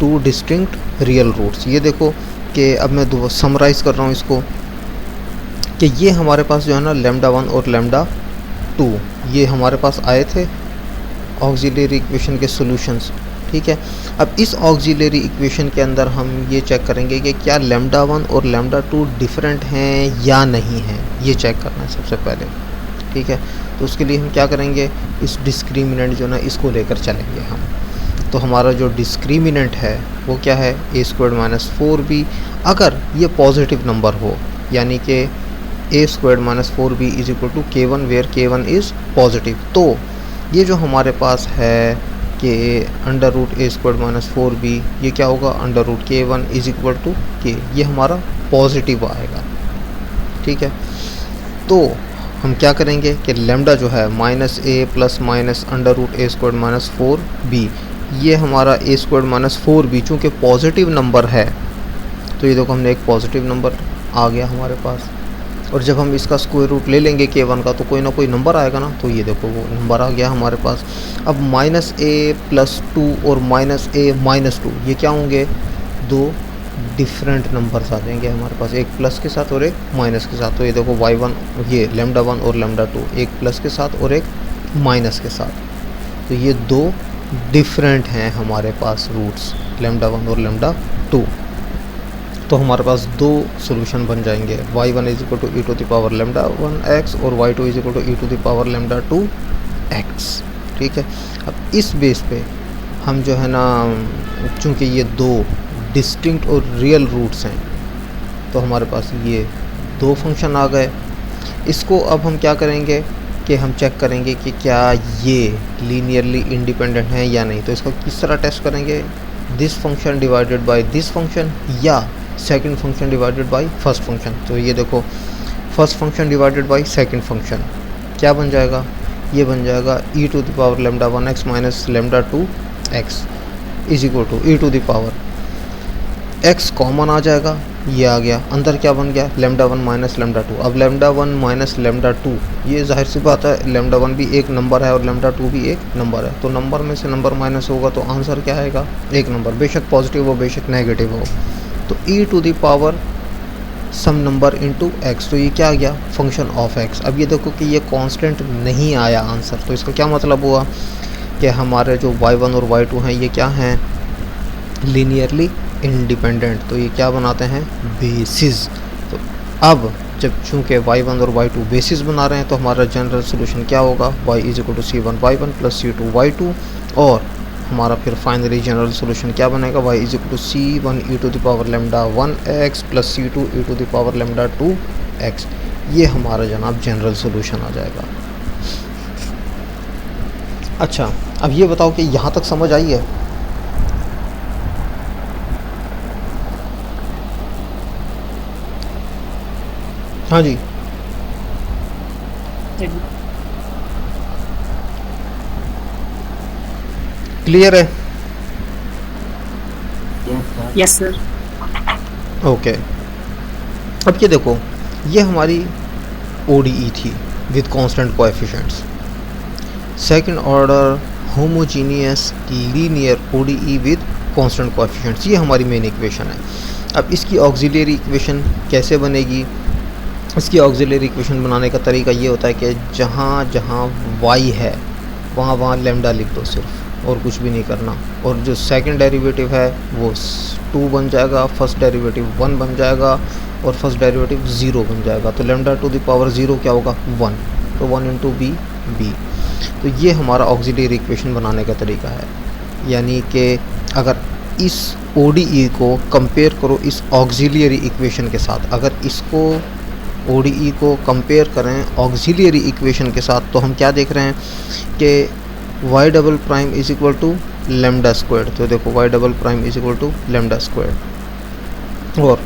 2 डिस्टिंक्ट रियल रूट्स। ये देखो कि अब मैं समराइज़ कर रहा हूँ इसको कि ये हमारे पास जो है ना लैम्डा 1 और लैम्डा 2 ये हमारे पास आए थे ऑक्सिलरी इक्वेशन के सॉल्यूशंस। ठीक है, अब इस ऑक्सिलरी इक्वेशन के अंदर हम ये चेक करेंगे कि क्या लैम्डा 1 और लैम्डा 2 डिफरेंट हैं या नहीं हैं, ये चेक करना है सबसे पहले। ठीक है, तो उसके लिए हम क्या करेंगे, इस डिस्क्रिमिनेंट जो ना इसको लेकर चलेंगे हम। तो हमारा जो डिस्क्रिमिनेंट है वो क्या है, a² माइनस 4b। अगर ये पॉजिटिव नंबर हो, यानी कि a² minus 4b is equal to k1 where k1 is positive, तो ये जो हमारे पास है कि under root a² minus 4b ये क्या होगा, under root k1 is equal to k, ये हमारा पॉजिटिव आएगा। ठीक है, तो हम क्या करेंगे कि लैम्डा जो है minus a plus minus under root a² minus 4b, ये हमारा a² माइनस 4b चूँकि पॉजिटिव नंबर है, तो ये देखो हमने एक पॉजिटिव नंबर आ गया हमारे पास। और जब हम इसका स्क्वायर रूट ले लेंगे k1 का तो कोई ना कोई नंबर आएगा ना, तो ये देखो वो नंबर आ गया हमारे पास। अब माइनस a प्लस 2 और माइनस a माइनस 2 ये क्या होंगे, 2 डिफरेंट नंबर्स आ जाएंगे हमारे पास, एक प्लस के साथ और एक माइनस के साथ। तो ये देखो y1 ये लैम्डा 1 और लैम्डा 2 एक प्लस के साथ और एक माइनस के साथ, तो ये 2 डिफरेंट हैं हमारे पास रूट्स, लैम्डा 1 और लैम्डा 2। तो हमारे पास 2 सॉल्यूशन बन जाएंगे, y1 is equal to e to the power lambda 1x और y2 is equal to e to the power lambda 2x। ठीक है, अब इस बेस पे हम जो है ना, चूँकि ये 2 डिस्टिंक्ट और रियल रूट्स हैं, तो हमारे पास ये 2 फंक्शन आ गए। इसको अब हम क्या करेंगे कि हम चेक करेंगे कि क्या ये लीनियरली इंडिपेंडेंट हैं या नहीं। तो इसको किस तरह टेस्ट करेंगे, this function divided by this function या second function divided by first function. तो ये देखो first function divided by second function क्या बन जाएगा, ये बन जाएगा e to the power lambda 1x minus lambda 2x is equal to e to the power x common आ जाएगा, ये आ गया, अंदर क्या बन गया, लैम्डा 1 माइनस लैम्डा 2। अब लैम्डा 1 माइनस लैम्डा 2 ये जाहिर सी बात है, लैम्डा 1 भी एक नंबर है और लैम्डा 2 भी एक नंबर है, तो नंबर में से नंबर माइनस होगा तो आंसर क्या आएगा, एक नंबर, बेशक पॉजिटिव हो बेशक नेगेटिव हो। तो e to the power some number into x, तो ये क्या आ गया, फंक्शन ऑफ x। अब ये देखो कि ये कांस्टेंट नहीं आया आंसर, तो इसका क्या मतलब हुआ कि हमारे जो y1 और y2 हैं ये क्या हैं, लीनियरली इंडिपेंडेंट। तो ये क्या बनाते हैं, बेसिस। तो अब जब चूँकि y1 और y2 बेसिस बना रहे हैं तो हमारा जनरल सोल्यूशन क्या होगा, y is equal to c1 y1 plus c2 y2, और हमारा फिर फाइनली जनरल सोल्यूशन क्या बनेगा, y is equal to c1 e to the power lambda 1x plus c2 e to the power lambda 2x। ये हमारा जनाब general solution आ जाएगा। अच्छा, अब ये बताओ कि यहाँ तक समझ आई है। हाँ जी, क्लियर है? Yes sir. ओके, अब ये देखो ये हमारी ODE थी with constant coefficients. Second order homogeneous linear ODE with constant coefficients, ये हमारी मेन इक्वेशन है। अब इसकी ऑक्सिलरी इक्वेशन कैसे बनेगी? इसकी ऑक्सिलरी इक्वेशन बनाने का तरीका ये होता है कि जहाँ जहाँ y है वहाँ वहाँ लैम्डा लिख दो सिर्फ, और कुछ भी नहीं करना। और जो सेकंड डेरिवेटिव है वो 2 बन जाएगा, फर्स्ट डेरिवेटिव 1 बन जाएगा और फर्स्ट डेरिवेटिव 0 बन जाएगा। तो लैम्डा टू द पावर 0 क्या होगा? 1। तो 1 इंटू बी बी। तो ये हमारा ऑक्सिलरी इक्वेशन बनाने का तरीका है। यानी कि अगर इस ODE को कंपेयर करो इस ऑक्सिलरी इक्वेशन के साथ, अगर इसको ODE को कंपेयर करें ऑक्सिलरी इक्वेशन के साथ, तो हम क्या देख रहे हैं कि y double prime is equal to lambda square. तो देखो y double prime is equal to lambda square और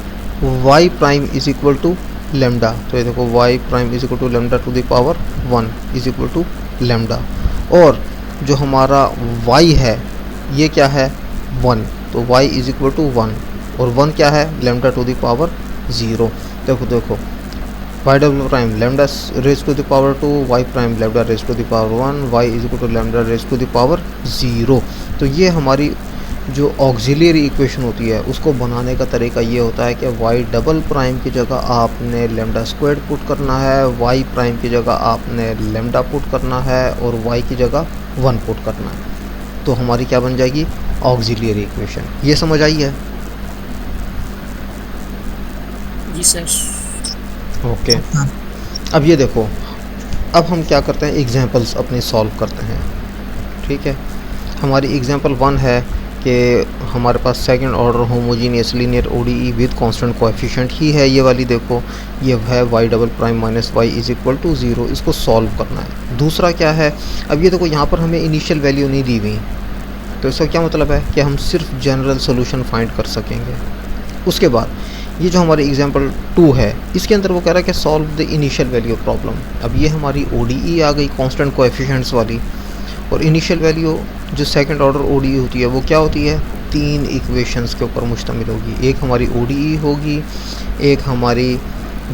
y prime is equal to lambda. तो ये देखो y prime is equal to lambda to the power 1 is equal to lambda. और जो हमारा y है ये क्या है? 1। तो y इज इक्वल टू 1 और 1 क्या है? Lambda to the power 0। देखो y double prime lambda raise to the power 2, y prime lambda raise to the power 1, y is equal to lambda raise to the power 0। तो ये हमारी जो auxiliary equation होती है उसको बनाने का तरीका ये होता है कि y डबल प्राइम की जगह आपने लैम्डा स्क्वायर पुट करना है, y प्राइम की जगह आपने लैम्डा पुट करना है और y की जगह 1 पुट करना है। तो हमारी क्या बन जाएगी? Auxiliary equation. ये समझ आई है? जी सर। ओके। अब ये देखो, अब हम क्या करते हैं, एग्जांपल्स अपने सॉल्व करते हैं। ठीक है, हमारी एग्जांपल 1 है कि हमारे पास second order homogeneous linear ODE with constant coefficient ही है। ये वाली देखो, ये है y double prime minus y is equal to 0। इसको सॉल्व करना है। दूसरा क्या है? अब ये देखो यहाँ पर हमें इनिशियल वैल्यू नहीं दी हुई, तो इसका क्या मतलब है कि हम सिर्फ जनरल सोल्यूशन फाइंड कर सकेंगे। उसके बाद ये जो हमारी एग्जांपल 2 है, इसके अंदर वो कह रहा है कि solve the initial value problem. अब ये हमारी ODE आ गई कांस्टेंट कोएफिशिएंट्स वाली, और इनिशियल वैल्यू जो सेकंड ऑर्डर ODE होती है वो क्या होती है? 3 इक्वेशंस के ऊपर मुश्तमिल होगी। एक हमारी ODE होगी, एक हमारी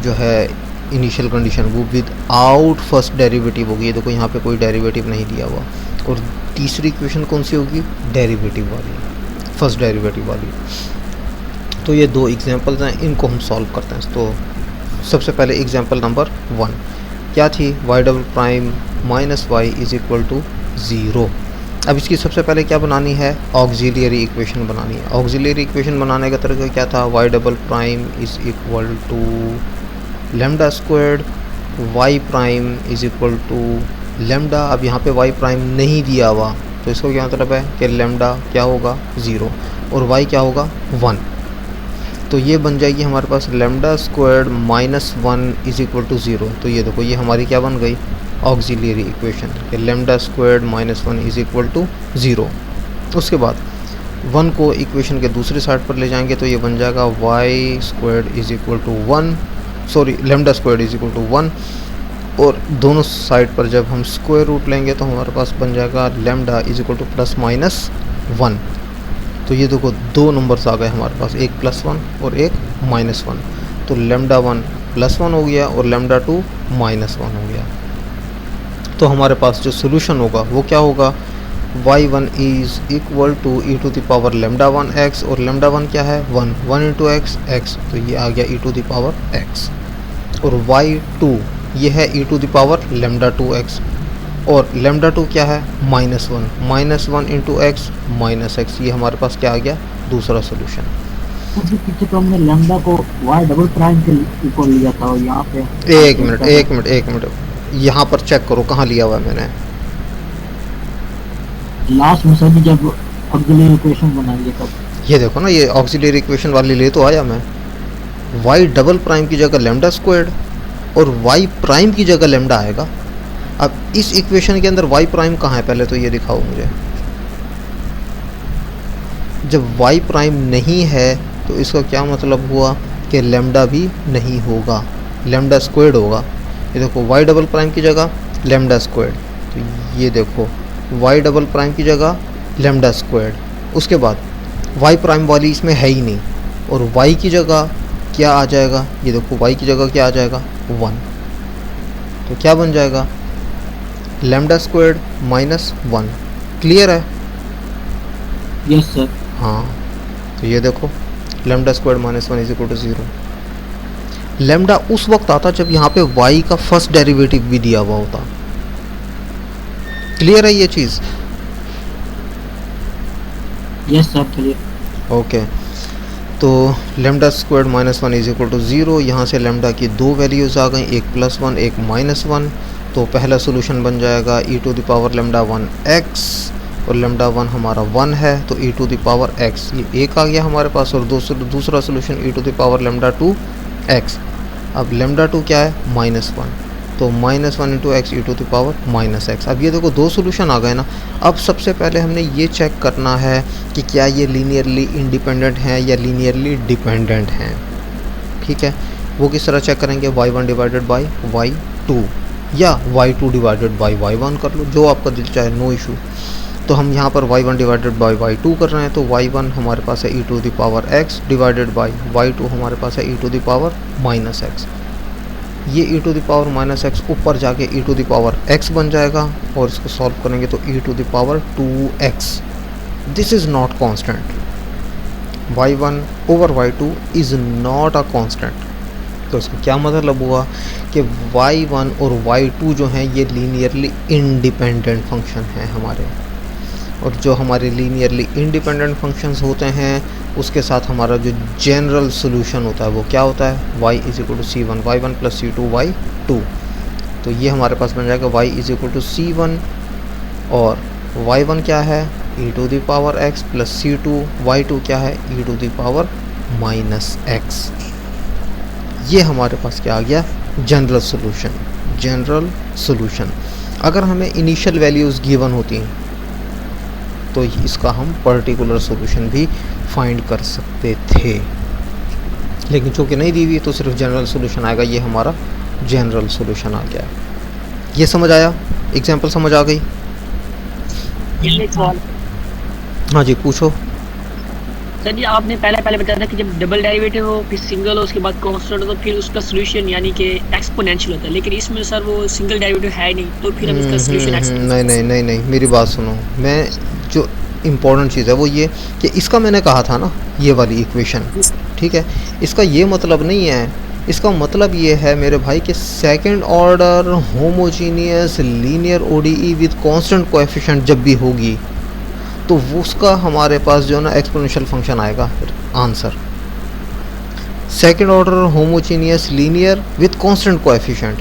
जो है इनिशियल कंडीशन वो विद आउट फर्स्ट डेरिवेटिव होगी। देखो यहाँ पे कोई डेरिवेटिव नहीं दिया हुआ। और तीसरी इक्वेशन कौन सी होगी? डेरिवेटिव वाली, फर्स्ट डेरिवेटिव वाली। तो ये 2 एग्जांपल्स हैं, इनको हम सॉल्व करते हैं। तो सबसे पहले एग्जांपल नंबर 1 क्या थी? y double prime minus y is equal to 0। अब इसकी सबसे पहले क्या बनानी है? ऑक्सिलरी इक्वेशन बनानी है। ऑक्सिलरी इक्वेशन बनाने का तरीका क्या था? y double prime is equal to lambda squared, y prime is equal to lambda. अब यहाँ पे y प्राइम नहीं दिया हुआ, तो इसका क्या मतलब है कि लैम्डा क्या होगा? 0 और y क्या होगा? 1। तो ये बन जाएगी हमारे पास lambda squared minus 1 is equal to 0। तो ये देखो ये हमारी क्या बन गई? ऑक्सिलरी इक्वेशन कि lambda squared minus 1 is equal to 0। उसके बाद 1 को इक्वेशन के दूसरी साइड पर ले जाएंगे तो ये बन जाएगा y squared is equal to 1, sorry lambda squared is equal to 1। और दोनों साइड पर जब हम स्क्वायर रूट लेंगे तो हमारे पास बन जाएगा lambda is equal two plus minus 1। तो ये देखो 2 नंबर्स आ गए हमारे पास, एक +1 और एक -1। तो लैम्डा 1 +1 हो गया और लैम्डा 2 -1 हो गया। तो हमारे पास जो सोल्यूशन होगा वो क्या होगा? y1 is equal to e to the power lambda 1 x, और लैम्डा 1 क्या है? 1 इंटू x x, तो ये आ गया e to the power x। और y2 ये है e to the power lambda 2x, और लैम्डा 2 क्या है? -1 इंटू x माइनस x। ये हमारे पास क्या आ गया? दूसरा सोल्यूशन। पीछे तो हमने लैम्डा को y डबल प्राइम के इक्वल लिया था, और यहाँ पे एक मिनट यहाँ पर चेक करो कहाँ लिया हुआ है मैंने। लास्ट में सर जब ऑक्सिलरी इक्वेशन बनाएंगे तब। ये देखो ना, ये ऑक्सिलरी इक्वेशन वाली ले तो आया मैं। y डबल प्राइम की जगह लैम्डा स्क्वायर्ड और y प्राइम की जगह लैम्डा आएगा। अब इस इक्वेशन के अंदर y प्राइम कहाँ है पहले तो ये दिखाओ मुझे। जब y प्राइम नहीं है तो इसका क्या मतलब हुआ कि लैम्डा भी नहीं होगा, लैम्डा स्क्वायर्ड होगा। ये देखो y डबल प्राइम की जगह लैम्डा स्क्वायर्ड, तो ये देखो y डबल प्राइम की जगह लैम्डा स्क्वायर्ड। उसके बाद y प्राइम वाली इसमें है ही नहीं, और y की जगह क्या आ जाएगा? ये देखो y की जगह क्या आ जाएगा? 1। तो क्या बन जाएगा? लेमडा स्क्वायर्ड -1, क्लियर है? Yes sir. हाँ, तो ये देखो lambda squared -1 is equal to 0। Lambda उस वक्त आता जब यहाँ पे y का फर्स्ट डेरिवेटिव भी दिया हुआ होता। क्लियर है ये चीज़? Yes sir clear. ओके, तो lambda squared -1 is equal to 0। यहाँ से लेमडा की दो वैल्यूज़ आ गई, एक +1 एक -1। तो पहला सोल्यूशन बन जाएगा e⁻ लेमडा 1x, और लेमडा 1 हमारा 1 है तो e⁻x ये एक आ गया हमारे पास, और दूसरा सोल्यूशन e⁻ लेमडा 2x। अब लेमडा 2 क्या है? -1, तो -1 × x e⁻−x। अब ये देखो दो सोल्यूशन आ गए ना। अब सबसे पहले हमने ये चेक करना है कि क्या ये लीनियरली इंडिपेंडेंट हैं या लीनियरली डिपेंडेंट हैं। ठीक है, वो किस तरह चेक करेंगे? y1 डिवाइडेड बाई y2 या y2 डिवाइडेड बाई y1 कर लो, जो आपका दिल चाहे, नो इशू। तो हम यहाँ पर y1 डिवाइडेड बाई y2 कर रहे हैं, तो y1 हमारे पास है e⁻x डिवाइडेड बाई y2 हमारे पास है e⁻−x। ये e⁻−x ऊपर जाके e⁻x बन जाएगा, और इसको सॉल्व करेंगे तो e⁻2x। This is not constant. y1 over y2 is not a constant. तो इसका क्या मतलब हुआ कि y1 और y2 जो हैं ये लीनियरली इंडिपेंडेंट फंक्शन हैं हमारे, और जो हमारे लीनियरली इंडिपेंडेंट फंक्शंस होते हैं उसके साथ हमारा जो जनरल सोल्यूशन होता है वो क्या होता है? y is equal to c1 y1 plus c2 y2। तो ये हमारे पास बन जाएगा y is equal to c1, और y1 क्या है? e⁻x प्लस c2, y2 क्या है? e⁻−x। ये हमारे पास क्या आ गया? General solution. General solution. अगर हमें इनिशियल वैल्यूज़ गिवन होती हैं तो इसका हम पर्टिकुलर सॉल्यूशन भी फाइंड कर सकते थे, लेकिन चूँकि नहीं दी हुई तो सिर्फ जनरल सॉल्यूशन आएगा। ये हमारा जनरल सॉल्यूशन आ गया। ये समझ आया? एग्जांपल समझ आ गई? ये सवाल हाँ जी, पूछो। सर जी, आपने पहले बताया था कि जब डबल डेरिवेटिव हो फिर सिंगल हो उसके बाद कांस्टेंट हो तो फिर उसका सॉल्यूशन यानी कि एक्सपोनेंशियल होता है, लेकिन इसमें सर वो सिंगल डेरिवेटिव है नहीं, तो फिर हम इसका सॉल्यूशन नहीं, मेरी बात सुनो। मैं जो इम्पोर्टेंट चीज़ है वो ये कि इसका मैंने कहा था ना, ये वाली इक्वेशन, ठीक है, इसका ये मतलब नहीं है। इसका मतलब ये है मेरे भाई कि second order homogeneous linear ODE with constant coefficient जब भी होगी तो उसका हमारे पास जो है ना एक्सपोनेंशियल फंक्शन आएगा। Answer second order homogeneous linear with constant coefficient.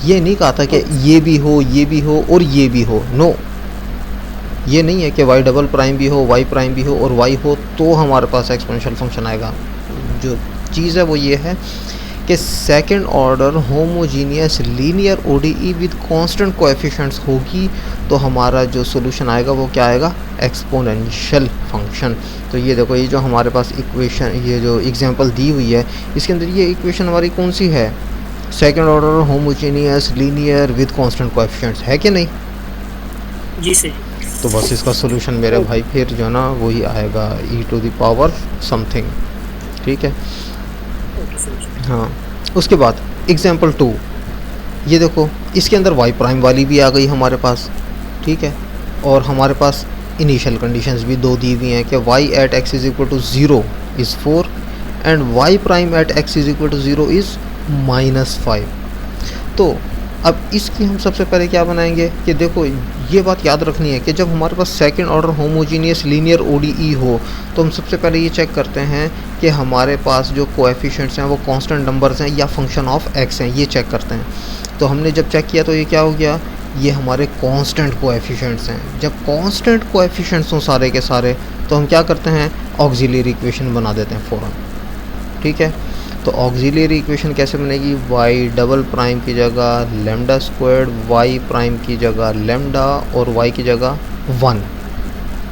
ये नहीं कहा था कि ये भी हो और ये भी हो। नो, ये नहीं है कि y डबल प्राइम भी हो, y प्राइम भी हो और y हो तो हमारे पास एक्सपोनेंशियल फंक्शन आएगा। जो चीज़ है वो ये है कि second order homogeneous linear ODE with constant coefficients होगी तो हमारा जो सॉल्यूशन आएगा वो क्या आएगा? Exponential function. तो ये देखो, ये जो हमारे पास इक्वेशन, ये जो एग्जांपल दी हुई है इसके अंदर ये इक्वेशन हमारी कौन सी है? Second order homogeneous linear with constant coefficients है कि नहीं? जी सर। तो बस इसका सॉल्यूशन मेरे भाई फिर जो ना वही आएगा e⁻ समथिंग। ठीक है, हाँ। उसके बाद एग्जाम्पल 2, ये देखो इसके अंदर y प्राइम वाली भी आ गई हमारे पास। ठीक है, और हमारे पास इनिशियल कंडीशंस भी दो दी हुई हैं कि y at x is equal to 0 is 4 and y prime at x is equal to 0 is -5। तो अब इसकी हम सबसे पहले क्या बनाएंगे कि देखो ये बात याद रखनी है कि जब हमारे पास second order homogeneous linear ODE हो तो हम सबसे पहले ये चेक करते हैं कि हमारे पास जो कोएफिशिएंट्स हैं वो कांस्टेंट नंबर्स हैं या फंक्शन ऑफ x हैं, ये चेक करते हैं। तो हमने जब चेक किया तो ये क्या हो गया? ये हमारे कांस्टेंट कोएफिशिएंट्स हैं। जब कांस्टेंट कोएफिशिएंट्स हों सारे के सारे तो हम क्या करते हैं? ऑक्सिलरी इक्वेशन बना देते हैं फ़ौरन। ठीक है, तो ऑक्सिलरी इक्वेशन कैसे बनेगी? y डबल प्राइम की जगह लेमडा स्क्वायर्ड, y प्राइम की जगह लेमडा और y की जगह 1।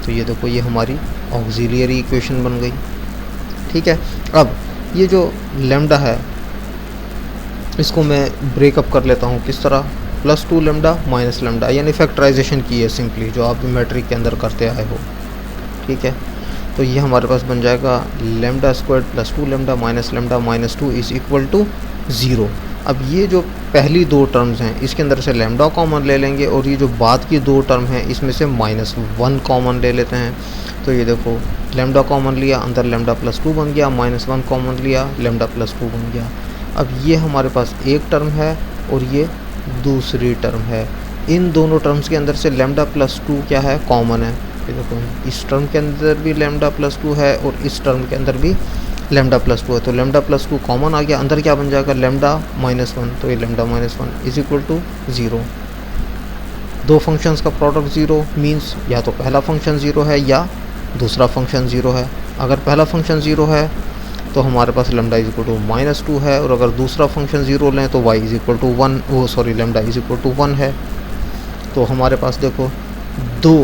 तो ये देखो ये हमारी ऑक्सिलरी इक्वेशन बन गई। ठीक है, अब ये जो लेमडा है इसको मैं ब्रेकअप कर लेता हूँ किस तरह? +2 लेमडा माइनस लेमडा, यानी फैक्टराइजेशन की है सिंपली, जो आप मैट्रिक के अंदर करते आए हो। ठीक है, तो ये हमारे पास बन जाएगा lambda squared +2 lambda minus lambda -2 is equal to 0। अब ये जो पहली दो टर्म्स हैं इसके अंदर से लैम्डा कॉमन ले लेंगे और ये जो बाद की दो टर्म हैं इसमें से -1 कॉमन ले लेते हैं। तो ये देखो लैम्डा कॉमन लिया, अंदर लैम्डा प्लस 2 बन गया, -1 कॉमन लिया, लैम्डा प्लस 2 बन गया। अब ये हमारे पास एक टर्म है और ये दूसरी टर्म है। इन दोनों टर्म्स के अंदर से लैम्डा प्लस 2 क्या है, कॉमन है। ये देखो इस टर्म के अंदर भी लैम्डा प्लस 2 है और इस टर्म के अंदर भी लैम्डा प्लस 2 है। तो लैम्डा प्लस 2 कॉमन आ गया, अंदर क्या बन जाएगा, लैम्डा -1। तो ये लैम्डा -1 इज इक्वल टू 0। दो फंक्शंस का प्रोडक्ट 0 मीन्स या तो पहला फंक्शन 0 है या दूसरा फंक्शन 0 है। अगर पहला फंक्शन 0 है तो हमारे पास लैम्डा इज इक्वल टू -2 है, और अगर दूसरा फंक्शन 0 लें तो y is equal to 1, lambda is equal to 1 है। तो हमारे पास देखो दो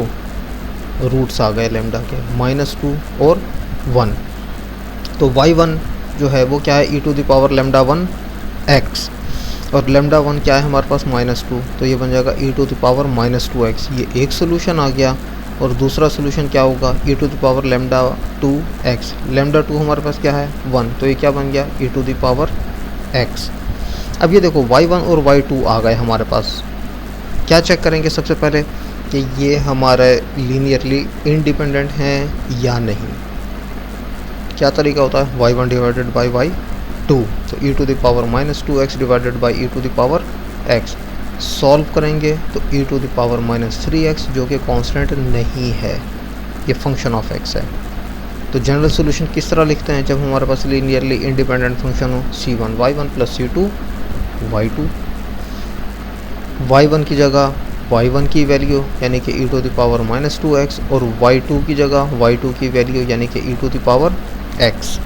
रूट्स आ गए लैम्डा के, -2 और 1। तो y1 जो है वो क्या है, e to the power lambda 1 x, और लैम्डा 1 क्या है हमारे पास -2, तो ये बन जाएगा e to the power -2x। ये एक सोल्यूशन आ गया। और दूसरा सोल्यूशन क्या होगा, e to the power lambda 2x। Lambda 2 हमारे पास क्या है 1, तो ये क्या बन गया e to the power x। अब ये देखो y1 और y2 आ गए हमारे पास। क्या चेक करेंगे सबसे पहले कि ये हमारे लीनियरली इंडिपेंडेंट हैं या नहीं। क्या तरीका होता है, y1 डिवाइडेड बाई y2, तो e to the power -2x divided by e to the power x। Solve करेंगे तो e to the power -3x जो कि कांस्टेंट नहीं है, ये फंक्शन ऑफ x है। तो जनरल सॉल्यूशन किस तरह लिखते हैं जब हमारे पास लीनियरली इंडिपेंडेंट फंक्शन हो, c1 y1 plus c2 y2। y1 की जगह y1 की वैल्यू यानी कि e to the power -2x, और y2 की जगह y2 की वैल्यू यानी कि e to the power x।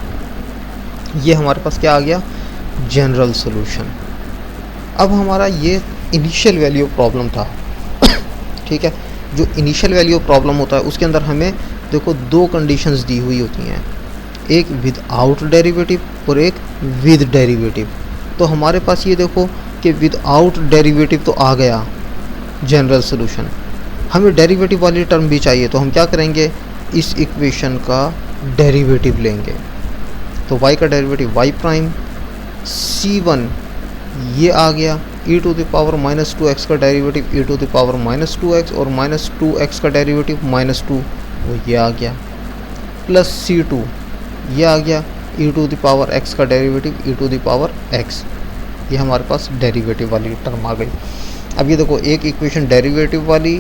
ये हमारे पास क्या आ गया, जनरल सॉल्यूशन। अब हमारा ये इनिशियल वैल्यू प्रॉब्लम था ठीक है। जो इनिशियल वैल्यू प्रॉब्लम होता है उसके अंदर हमें देखो दो कंडीशंस दी हुई होती हैं, एक विदाउट डेरिवेटिव और एक विद डेरिवेटिव। तो हमारे पास ये देखो कि विदाउट डेरिवेटिव तो आ गया जनरल सॉल्यूशन, हमें डेरिवेटिव वाली टर्म भी चाहिए। तो हम क्या करेंगे, इस इक्वेशन का डेरिवेटिव लेंगे। तो y का डेरिवेटिव y प्राइम, c1 ये आ गया, e to the power -2x का derivative e to the power -2x, और -2x का डेरिवेटिव -2 वो ये आ गया, प्लस c2 ये आ गया, e to the power x का derivative e to the power x। ये हमारे पास डेरिवेटिव वाली टर्म आ गई। अब ये देखो एक इक्वेशन डेरिवेटिव वाली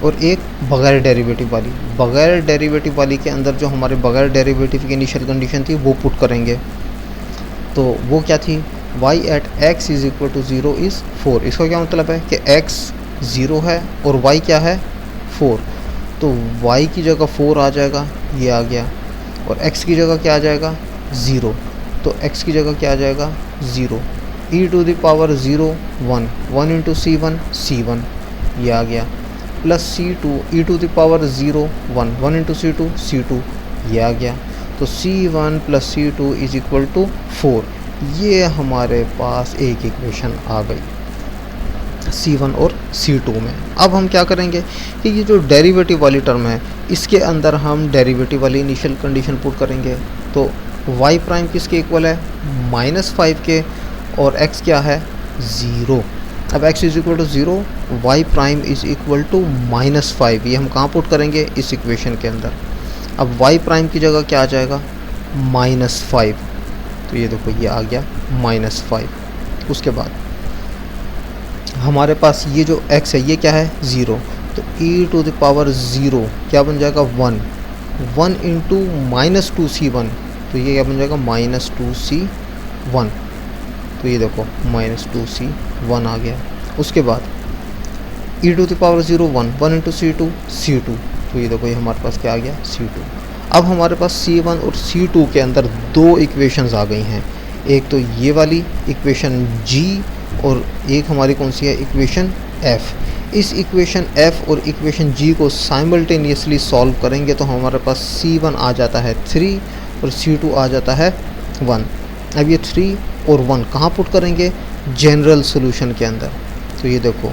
और एक बगैर डेरिवेटिव वाली। बगैर डेरिवेटिव वाली के अंदर जो हमारे बगैर डेरिवेटिव की इनिशियल कंडीशन थी वो पुट करेंगे। तो वो क्या थी, y at x is equal to 0 is 4। इसका क्या मतलब है कि x 0 है और y क्या है 4। तो y की जगह 4 आ जाएगा, ये आ गया, और x की जगह क्या आ जाएगा 0। तो x की जगह क्या आ जाएगा 0। e to the power 0 1, 1 into c1 c1 ये आ गया, plus c2 e to the power 0 1, 1 into c2 c2 ये आ गया। तो c1 plus c2 is equal to 4। ये हमारे पास एक इक्वेशन आ गई c1 और c2 में। अब हम क्या करेंगे कि ये जो डेरिवेटिव वाली टर्म है इसके अंदर हम डेरिवेटिव वाली इनिशियल कंडीशन पुट करेंगे। तो y प्राइम किसके इक्वल है, -5 के, और x क्या है 0। अब x is equal to 0, y prime is equal to -5। ये हम कहाँ पुट करेंगे, इस इक्वेशन के अंदर। अब y प्राइम की जगह क्या आ जाएगा -5। तो ये देखो ये आ गया -5। उसके बाद हमारे पास ये जो x है ये क्या है 0। तो e टू द पावर 0 क्या बन जाएगा 1, 1 इंटू -2c1। तो ये क्या बन जाएगा -2c1। तो ये देखो -2c1 आ गया। उसके बाद e to the power 0 1, 1 into c2। तो ये देखो ये हमारे पास क्या आ गया c2। अब हमारे पास c1 और c2 के अंदर दो इक्वेशंस आ गई हैं, एक तो ये वाली इक्वेशन g और एक हमारी कौन सी है इक्वेशन f। इस इक्वेशन f और इक्वेशन g को साइमल्टेनियसली सॉल्व करेंगे तो हमारे पास c1 आ जाता है 3 और c2 आ जाता है 1। अब ये 3 और 1 कहाँ पुट करेंगे, जनरल सॉल्यूशन के अंदर। तो ये देखो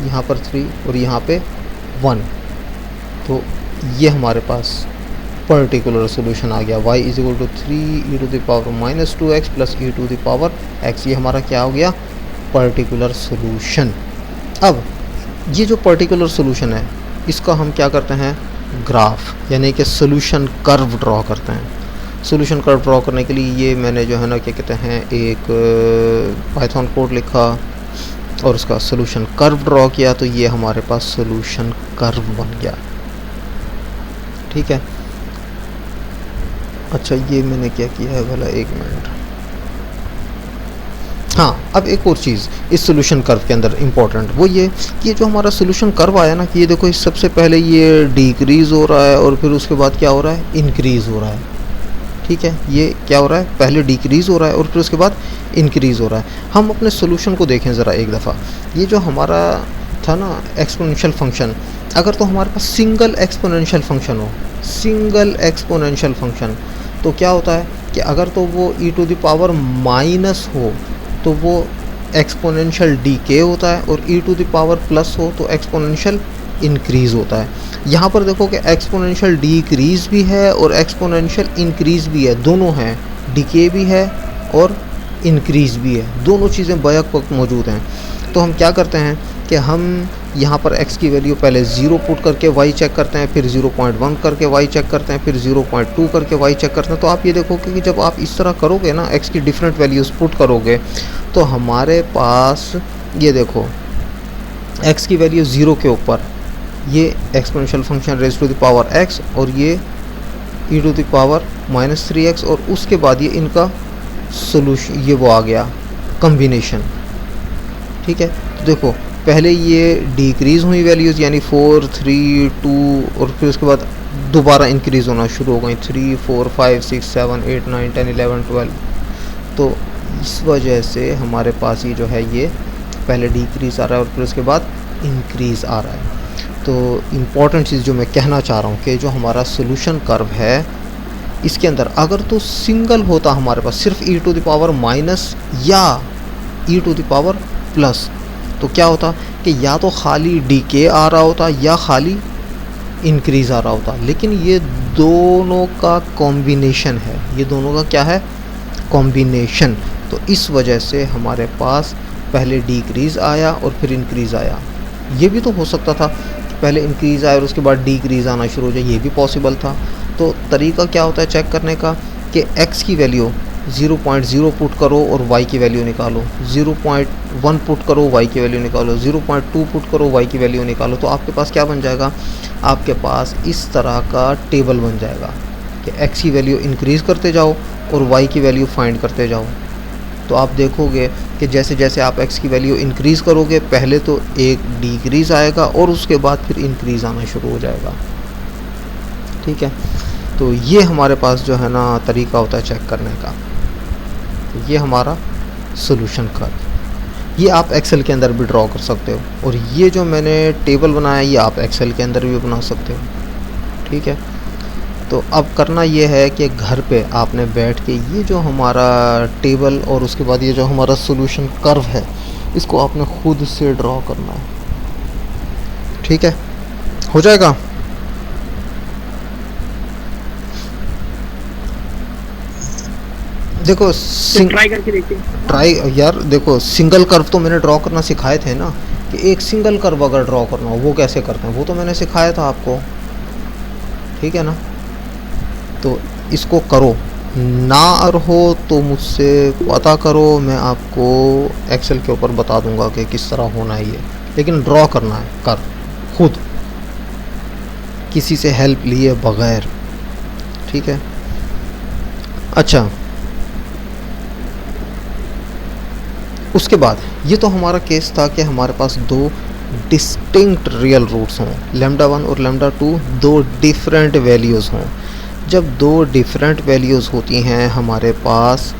यहाँ पर 3 और यहाँ पे 1। तो ये हमारे पास पर्टिकुलर सोल्यूशन आ गया। y is equal to 3 e to the power minus 2x plus e to the power x, ये हमारा क्या हो गया, पर्टिकुलर सोल्यूशन। अब ये जो पर्टिकुलर सोल्यूशन है इसका हम क्या करते हैं, ग्राफ यानी कि सोल्यूशन कर्व ड्रॉ करते हैं। सोल्यूशन कर्व ड्रॉ करने के लिए ये मैंने जो है ना क्या कहते हैं एक पाइथन कोड लिखा और उसका सोल्यूशन कर्व ड्रॉ किया, तो ये हमारे पास सोल्यूशन कर्व बन गया। ठीक है, अच्छा ये मैंने क्या किया है भला, एक मिनट। हाँ, अब एक और चीज़ इस सोल्यूशन कर्व के अंदर इम्पोर्टेंट वो ये जो हमारा सोल्यूशन कर्व आया ना कि ये देखो, इस सबसे पहले ये डिक्रीज़ हो रहा है और फिर उसके बाद क्या हो रहा है, इंक्रीज़ हो रहा है। ठीक है, ये क्या हो रहा है, पहले डिक्रीज़ हो रहा है और फिर उसके बाद इंक्रीज़ हो रहा है। हम अपने सोल्यूशन को देखें ज़रा एक दफ़ा। ये जो हमारा था ना एक्सपोनेंशियल फंक्शन, अगर तो हमारे पास सिंगल एक्सपोनेंशियल फंक्शन हो, सिंगल एक्सपोनेंशियल फंक्शन, तो क्या होता है कि अगर तो वो e to the power minus हो तो वो एक्सपोनेंशियल डीके होता है, और e to the power plus हो तो एक्सपोनेंशियल इंक्रीज़ होता है। यहाँ पर देखो कि एक्सपोनेंशियल डिक्रीज़ भी है और एक्सपोनेंशियल इंक्रीज़ भी है, दोनों हैं, डीके भी है और इंक्रीज़ भी है, दोनों चीज़ें बैक वक्त मौजूद हैं। तो हम क्या करते हैं कि हम यहाँ पर x की वैल्यू पहले 0 पुट करके y चेक करते हैं, फिर 0.1 करके y चेक करते हैं, फिर 0.2 करके y चेक करते हैं। तो आप ये देखोगे कि जब आप इस तरह करोगे ना, x की डिफरेंट वैल्यूज़ पुट करोगे, तो हमारे पास ये देखो x की वैल्यू 0 के ऊपर ये exponential function raise to the power x, और ये e to the power minus 3x, और उसके बाद ये इनका सोल्यूशन, ये वो आ गया कम्बिनेशन। ठीक है, तो देखो पहले ये डिक्रीज़ हुई वैल्यूज़ यानी 4, 3, 2, और फिर उसके बाद दोबारा इंक्रीज़ होना शुरू हो गई 3, 4, 5, 6, 7, 8, 9, 10, 11, 12। तो इस वजह से हमारे पास ये जो है ये पहले डिक्रीज़ आ रहा है और फिर उसके बाद इंक्रीज़ आ रहा है। तो इम्पॉर्टेंट चीज़ जो मैं कहना चाह रहा हूँ कि जो हमारा सोल्यूशन कर्व है इसके अंदर अगर तो सिंगल होता हमारे पास सिर्फ e to the power minus या e to the power plus, तो क्या होता कि या तो खाली डीके आ रहा होता या खाली इंक्रीज़ आ रहा होता। लेकिन ये दोनों का कॉम्बिनेशन है, ये दोनों का क्या है, कॉम्बिनेशन। तो इस वजह से हमारे पास पहले डिक्रीज़ आया और फिर इंक्रीज़ आया। ये भी तो हो सकता था पहले इंक्रीज़ आया और उसके बाद डिक्रीज़ आना शुरू हो जाए, ये भी पॉसिबल था। तो तरीका क्या होता है चेक करने का कि x की वैल्यू 0.0 पुट करो और y की वैल्यू निकालो, 0.1 पुट करो y की वैल्यू निकालो, 0.2 पुट करो y की वैल्यू निकालो। तो आपके पास क्या बन जाएगा, आपके पास इस तरह का टेबल बन जाएगा कि x की वैल्यू इंक्रीज़ करते जाओ और y की वैल्यू फाइंड करते जाओ। तो आप देखोगे कि जैसे जैसे आप x की वैल्यू इंक्रीज़ करोगे पहले तो एक डिक्रीज़ आएगा और उसके बाद फिर इंक्रीज़ आना शुरू हो जाएगा। ठीक है, तो ये हमारे पास जो है ना तरीका होता है चेक करने का। तो ये हमारा सोल्यूशन कर्व, ये आप एक्सेल के अंदर भी ड्रॉ कर सकते हो, और ये जो मैंने टेबल बनाया ये आप एक्सेल के अंदर भी बना सकते हो। ठीक है, तो अब करना ये है कि घर पे आपने बैठ के ये जो हमारा टेबल और उसके बाद ये जो हमारा सोल्यूशन कर्व है इसको आपने खुद से ड्रॉ करना है। ठीक है, हो जाएगा। देखो ट्राई करके देखते हैं। ट्राई यार, देखो सिंगल कर्व तो मैंने ड्रॉ करना सिखाए थे ना, कि एक सिंगल कर्व अगर ड्रॉ करना हो वो कैसे करते हैं वो तो मैंने सिखाया था आपको। ठीक है ना, तो इसको करो, ना और हो तो मुझसे पता करो, मैं आपको एक्सेल के ऊपर बता दूंगा कि किस तरह होना है ये। लेकिन ड्रॉ करना है कर्व खुद, किसी से हेल्प लिए बगैर। ठीक है, अच्छा उसके बाद ये तो हमारा केस था कि हमारे पास दो डिस्टिंक्ट रियल रूट्स हों, λ1 और λ2 दो डिफरेंट वैल्यूज़ हों। जब दो डिफरेंट वैल्यूज़ होती हैं हमारे पास,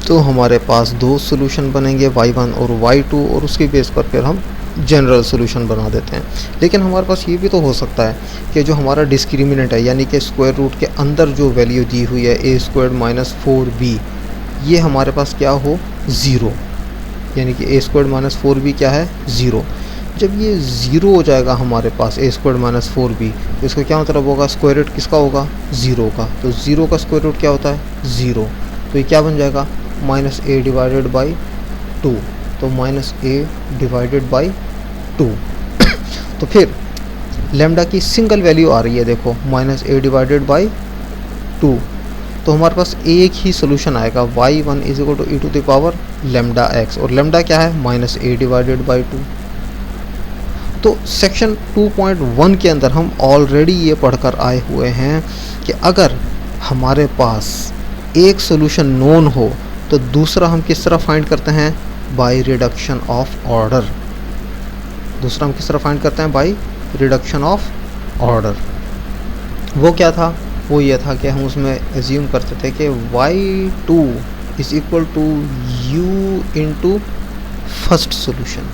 तो हमारे पास दो सॉल्यूशन बनेंगे y1 और y2, और उसके बेस पर फिर हम जनरल सॉल्यूशन बना देते हैं। लेकिन हमारे पास ये भी तो हो सकता है कि जो हमारा डिस्क्रिमिनेंट है यानी कि स्क्वायर रूट के अंदर जो वैल्यू दी हुई है a² - 4b, ये हमारे पास क्या हो 0, यानी कि a² - 4b क्या है 0। जब ये ज़ीरो हो जाएगा हमारे पास ए स्क्वायर माइनस 4b, तो इसका क्या मतलब होगा, स्क्वायर रूट किसका होगा, ज़ीरो का। तो ज़ीरो का स्क्वायर रूट क्या होता है, ज़ीरो। तो ये क्या बन जाएगा, माइनस ए डिवाइडेड बाई 2। तो माइनस ए डिवाइडेड बाई 2। तो फिर लैम्डा की सिंगल वैल्यू आ रही है, देखो माइनस ए डिवाइडेड बाई 2। तो हमारे पास एक ही सोल्यूशन आएगा, y1 is equal to e to the power lambda x, और लैम्डा क्या है, माइनस ए डिवाइडेड बाई 2। तो सेक्शन 2.1 के अंदर हम ऑलरेडी ये पढ़कर आए हुए हैं कि अगर हमारे पास एक सोल्यूशन नोन हो तो दूसरा हम किस तरह फाइंड करते हैं, बाय रिडक्शन ऑफ ऑर्डर। दूसरा हम किस तरह फाइंड करते हैं, बाय रिडक्शन ऑफ ऑर्डर। वो क्या था, वो ये था कि हम उसमें एज्यूम करते थे कि y2 is equal to u into first solution.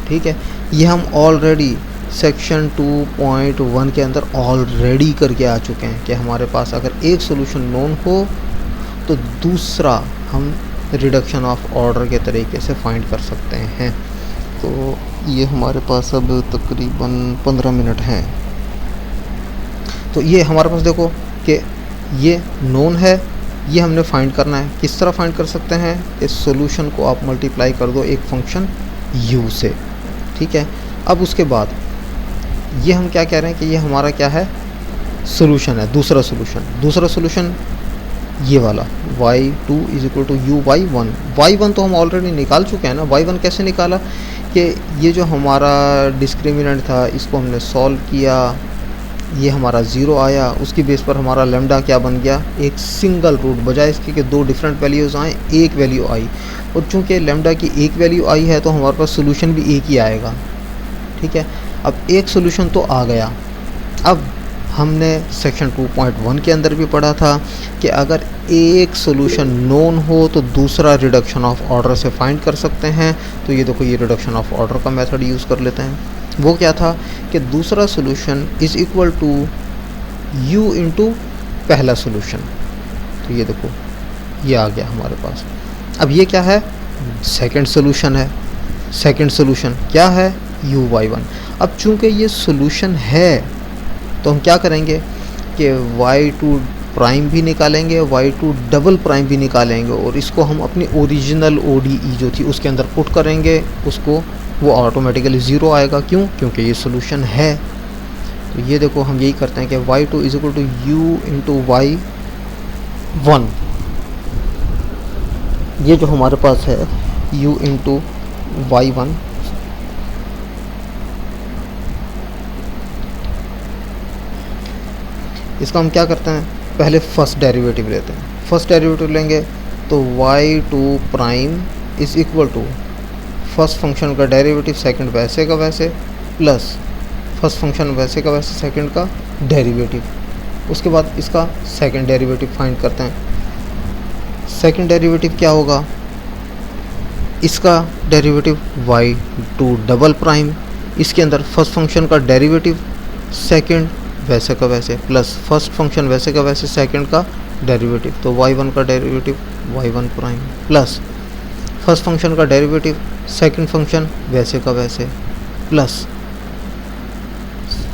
ठीक है, ये हम ऑलरेडी सेक्शन 2.1 के अंदर ऑलरेडी करके आ चुके हैं कि हमारे पास अगर एक सोल्यूशन नोन हो तो दूसरा हम रिडक्शन ऑफ ऑर्डर के तरीके से फाइंड कर सकते हैं। तो ये हमारे पास अब तकरीबन 15 मिनट हैं। तो ये हमारे पास देखो कि ये नोन है, ये हमने फाइंड करना है। किस तरह फाइंड कर सकते हैं, इस सॉल्यूशन को आप मल्टीप्लाई कर दो एक फंक्शन u से। ठीक है, अब उसके बाद ये हम क्या कह रहे हैं कि ये हमारा क्या है, सॉल्यूशन है, दूसरा सॉल्यूशन ये वाला y2 is equal to u/1। y1 तो हम ऑलरेडी निकाल चुके हैं ना। y1 कैसे निकाला कि ये जो हमारा डिस्क्रिमिनेंट था इसको हमने सॉल्व किया, ये हमारा ज़ीरो आया, उसकी बेस पर हमारा लैम्डा क्या बन गया, एक सिंगल रूट, बजाय इसके कि दो डिफरेंट वैल्यूज़ आए एक वैल्यू आई। और चूँकि लैम्डा की एक वैल्यू आई है तो हमारे पास सोल्यूशन भी एक ही आएगा। ठीक है, अब एक सोल्यूशन तो आ गया। अब हमने सेक्शन 2.1 के अंदर भी पढ़ा था कि अगर एक सोल्यूशन नोन हो तो दूसरा रिडक्शन ऑफ ऑर्डर से फाइंड कर सकते हैं। तो ये देखो, ये रिडक्शन ऑफ ऑर्डर का मेथड यूज़ कर लेते हैं। वो क्या था कि दूसरा solution is equal to u into पहला सोल्यूशन। तो ये देखो, ये आ गया हमारे पास। अब ये क्या है, सेकंड सोल्यूशन है। सेकंड सोल्यूशन क्या है, u/1। अब चूंकि ये सोल्यूशन है तो हम क्या करेंगे कि y2 प्राइम भी निकालेंगे, y2 डबल प्राइम भी निकालेंगे, और इसको हम अपनी ओरिजिनल ODE जो थी उसके अंदर पुट करेंगे, उसको वो ऑटोमेटिकली ज़ीरो आएगा। क्यों, क्योंकि ये सोल्यूशन है। तो ये देखो, हम यही करते हैं कि y2 is equal to u into y1। ये जो हमारे पास है u इंटू y1, इसका हम क्या करते हैं, पहले फर्स्ट डेरिवेटिव लेते हैं। फर्स्ट डेरिवेटिव लेंगे तो y2 prime is equal to first function का डेरिवेटिव सेकंड वैसे का वैसे प्लस फर्स्ट फंक्शन वैसे का वैसे सेकंड का डेरिवेटिव। उसके बाद इसका सेकंड डेरिवेटिव फाइंड करते हैं। सेकंड डेरिवेटिव क्या होगा, इसका डेरिवेटिव y2 डबल प्राइम, इसके अंदर फर्स्ट फंक्शन का डेरिवेटिव सेकंड वैसे का वैसे प्लस फर्स्ट फंक्शन वैसे का वैसे सेकंड का डेरिवेटिव। तो y1 का derivative y1 prime plus first function का डेरिवेटिव सेकंड फंक्शन वैसे का वैसे प्लस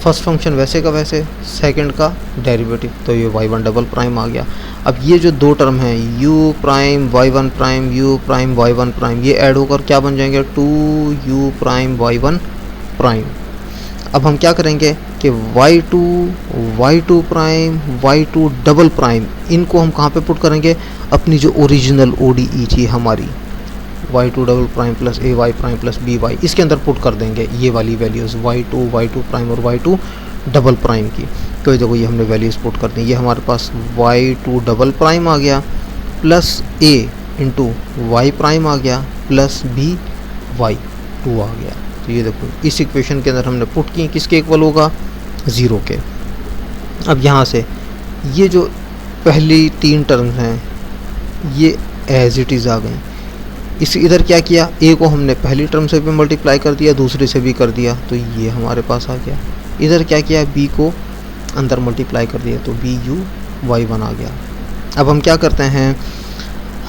फर्स्ट फंक्शन वैसे का वैसे सेकंड का डेरिवेटिव। तो ये y1 डबल प्राइम आ गया। अब ये जो दो टर्म हैं u prime y1 prime u prime y1 prime, ये ऐड होकर क्या बन जाएंगे, 2u प्राइम y1 प्राइम। अब हम क्या करेंगे कि y2 prime y2 double prime, इनको हम कहाँ पे पुट करेंगे, अपनी जो ओरिजिनल ODE थी हमारी y2 double prime plus ay prime plus by, इसके अंदर पुट कर देंगे ये वाली वैल्यूज़ y2 प्राइम और y2 डबल प्राइम की। तो ये देखो, ये हमने वैल्यूज़ पुट कर दी। ये हमारे पास y2 डबल प्राइम आ गया plus a into y prime आ गया प्लस by2 आ गया। तो ये देखो, इस इक्वेशन के अंदर हमने पुट की, किसके इक्वल होगा, ज़ीरो के। अब यहाँ से ये जो पहली तीन टर्म्स हैं ये एज इट इज़ आ गई। इस इधर क्या किया, ए को हमने पहली टर्म से भी मल्टीप्लाई कर दिया, दूसरे से भी कर दिया, तो ये हमारे पास आ गया। इधर क्या किया, बी को अंदर मल्टीप्लाई कर दिया, तो bu/y1 आ गया। अब हम क्या करते हैं,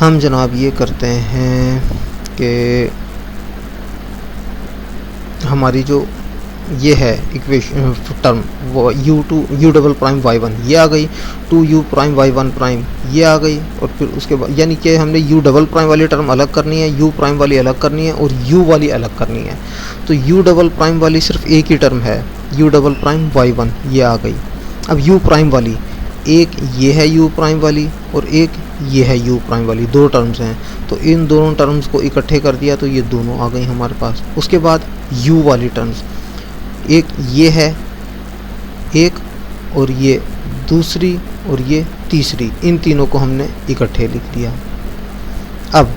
हम जनाब ये करते हैं कि हमारी जो ये है इक्वेशन टर्म वो u डबल प्राइम y1 ये आ गई, 2u प्राइम y1 प्राइम ये आ गई, और फिर उसके बाद यानी कि हमने u डबल प्राइम वाली टर्म अलग करनी है, u प्राइम वाली अलग करनी है और u वाली अलग करनी है। तो u डबल प्राइम वाली सिर्फ एक ही टर्म है, u डबल प्राइम y1 ये आ गई। अब u प्राइम वाली एक ये है u प्राइम वाली और एक ये है u प्राइम वाली, दो टर्म्स हैं, तो इन दोनों टर्म्स को इकट्ठे कर दिया तो ये दोनों आ गई हमारे पास। उसके बाद u वाली टर्म्स, एक ये है एक और ये दूसरी और ये तीसरी, इन तीनों को हमने इकट्ठे लिख दिया। अब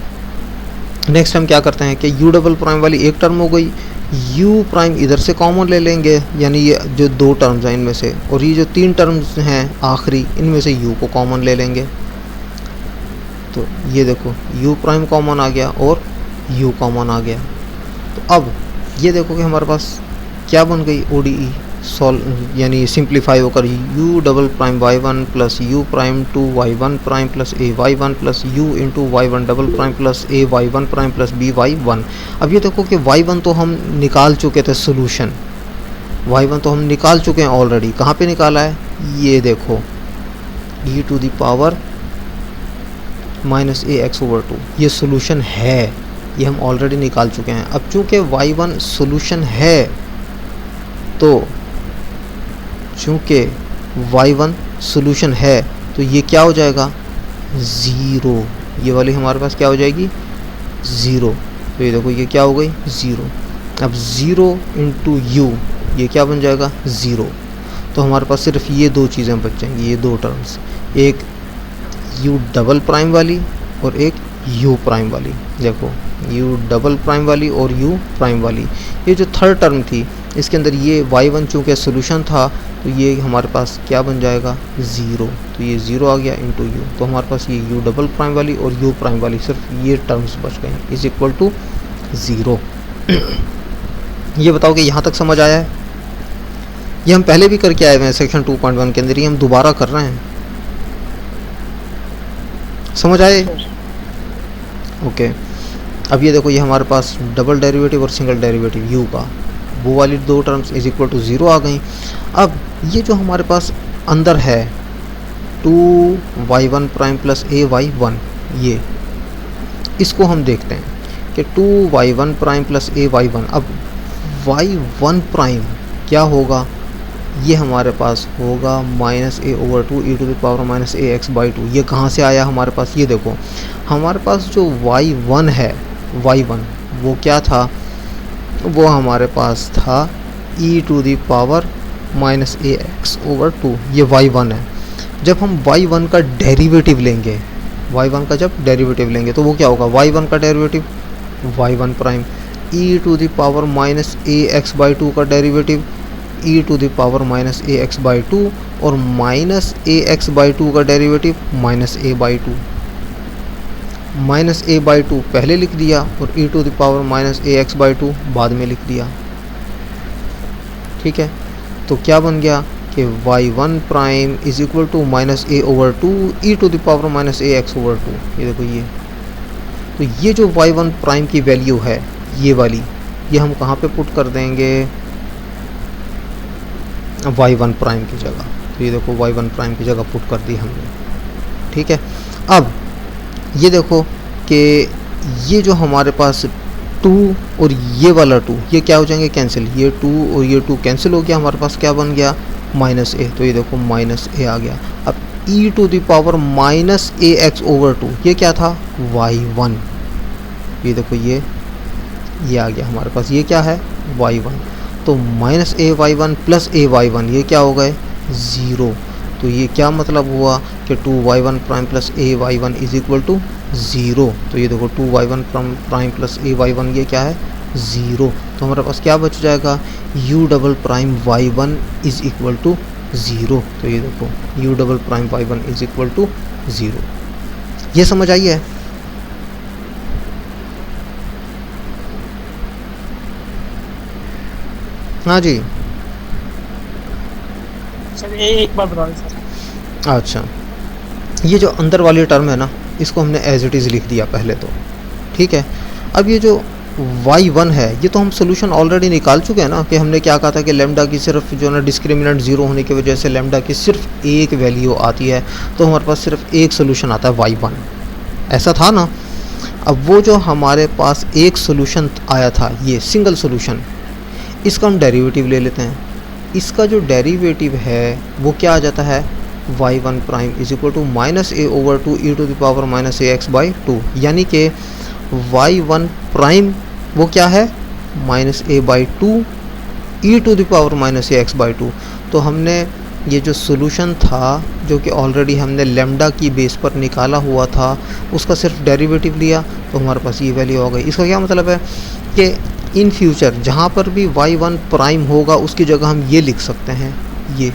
नेक्स्ट हम क्या करते हैं कि u डबल प्राइम वाली एक टर्म हो गई, u प्राइम इधर से कॉमन ले लेंगे, यानी ये जो दो टर्म्स हैं इनमें से, और ये जो तीन टर्म्स हैं आखिरी इनमें से u को कॉमन ले लेंगे। तो ये देखो u प्राइम कॉमन आ गया और u कॉमन आ गया। तो अब ये देखो कि हमारे पास क्या बन गई ODE सॉल्व, यानी सिंप्लीफाई होकर u double prime y1 plus u prime two y1 prime plus a y1 plus u into y1 double prime plus a y1 prime plus b y1। अब ये देखो कि y1 तो हम निकाल चुके थे सोल्यूशन, y1 तो हम निकाल चुके हैं ऑलरेडी। कहाँ पे निकाला है, ये देखो e to the power minus ax/2, ये सोल्यूशन है, ये हम ऑलरेडी निकाल चुके हैं। अब चूँकि y1 सोल्यूशन है तो चूँकि y1 सोल्यूशन है तो ये क्या हो जाएगा 0, ये वाली हमारे पास क्या हो जाएगी 0। तो ये देखो ये क्या हो गई 0। अब 0 इंटू u ये क्या बन जाएगा 0। तो हमारे पास सिर्फ ये दो चीज़ें बच जाएंगी, ये दो टर्म्स, एक u डबल प्राइम वाली और एक u प्राइम वाली। देखो u डबल प्राइम वाली और u प्राइम वाली, ये जो थर्ड टर्म थी इसके अंदर ये y1 चूँकि सोल्यूशन था तो ये हमारे पास क्या बन जाएगा 0। तो ये 0 आ गया इंटू u, तो हमारे पास ये u डबल प्राइम वाली और u प्राइम वाली सिर्फ ये टर्म्स बच गए, इज इक्वल टू 0। ये बताओ कि यहाँ तक समझ आया है? ये हम पहले भी करके आए हुए हैं सेक्शन 2.1 के अंदर, ये हम दोबारा कर रहे हैं। समझ आए? ओके। अब ये देखो ये हमारे पास डबल डेरिवेटिव और सिंगल डेरिवेटिव u का, वो वाली दो टर्म्स इज इक्वल टू 0 आ गई। अब ये जो हमारे पास अंदर है 2y1 प्राइम प्लस ay1, ये इसको हम देखते हैं कि 2y1 प्राइम प्लस ay1। अब y1 प्राइम क्या होगा, ये हमारे पास होगा minus a/2 e to the power minus ax/2। ये कहाँ से आया हमारे पास, ये देखो हमारे पास जो y1 है, y1 वो क्या था, वो हमारे पास था e to the power minus ax/2, ये y1 है। जब हम y1 का डेरिवेटिव लेंगे, y1 का जब डेरिवेटिव लेंगे तो वो क्या होगा, y1 का derivative y1 prime, e to the power minus ax/2 का derivative e to the power minus ax/2, और माइनस ax/2 का derivative minus a/2। Minus a/2 पहले लिख दिया और e to the power minus ax/2 बाद में लिख दिया। ठीक है, तो क्या बन गया कि y1 prime is equal to minus a/2 e to the power minus ax/2। ये देखो ये, तो ये जो y1 प्राइम की वैल्यू है ये वाली, ये हम कहाँ पे पुट कर देंगे, y1 प्राइम की जगह। तो ये देखो y1 प्राइम की जगह पुट कर दी हमने। ठीक है, अब ये देखो कि ये जो हमारे पास 2 और ये वाला 2 ये क्या हो जाएंगे कैंसिल, ये 2 और ये 2 कैंसिल हो गया, हमारे पास क्या बन गया माइनस a। तो ये देखो माइनस a आ गया। अब e to the power minus ax/2 ये क्या था y1। ये देखो ये आ गया हमारे पास, ये क्या है y1। तो माइनस ay1 प्लस ay1 ये क्या हो गए 0। तो ये क्या मतलब हुआ कि 2y1 prime plus ay1 is equal to 0। तो ये देखो 2y1 प्राइम प्लस ay1 ये क्या है 0। तो हमारे पास क्या बच जाएगा u double prime y1 is equal to 0। तो ये देखो u double prime y1 is equal to 0। ये समझ आई है? हाँ जी, सर एक बार बता दें सर। अच्छा, ये जो अंदर वाली टर्म है ना, इसको हमने एज इट इज़ लिख दिया पहले तो। ठीक है, अब ये जो y1 है, ये तो हम सोल्यूशन ऑलरेडी निकाल चुके हैं ना, कि हमने क्या कहा था कि लैम्डा की सिर्फ जो ना डिस्क्रिमिनेंट 0 होने की वजह से लैम्डा की सिर्फ एक वैल्यू आती है, तो हमारे पास सिर्फ एक सोल्यूशन आता है y1, ऐसा था ना। अब वो जो हमारे पास एक सोल्यूशन आया था, ये सिंगल सोल्यूशन, इसका हम डेरिवेटिव ले लेते हैं। इसका जो डेरिवेटिव है वो क्या आ जाता है, y1 prime is equal to minus a over 2 e to the power minus A x by 2, यानी कि y1 प्राइम वो क्या है, minus a by 2 e to the power minus A x by 2। तो हमने ये जो सोल्यूशन था जो कि ऑलरेडी हमने लैम्डा की बेस पर निकाला हुआ था, उसका सिर्फ डेरिवेटिव लिया तो हमारे पास ये वैल्यू आ गई। इसका क्या मतलब है कि इन फ्यूचर जहाँ पर भी y1 प्राइम होगा उसकी जगह हम ये लिख सकते हैं, ये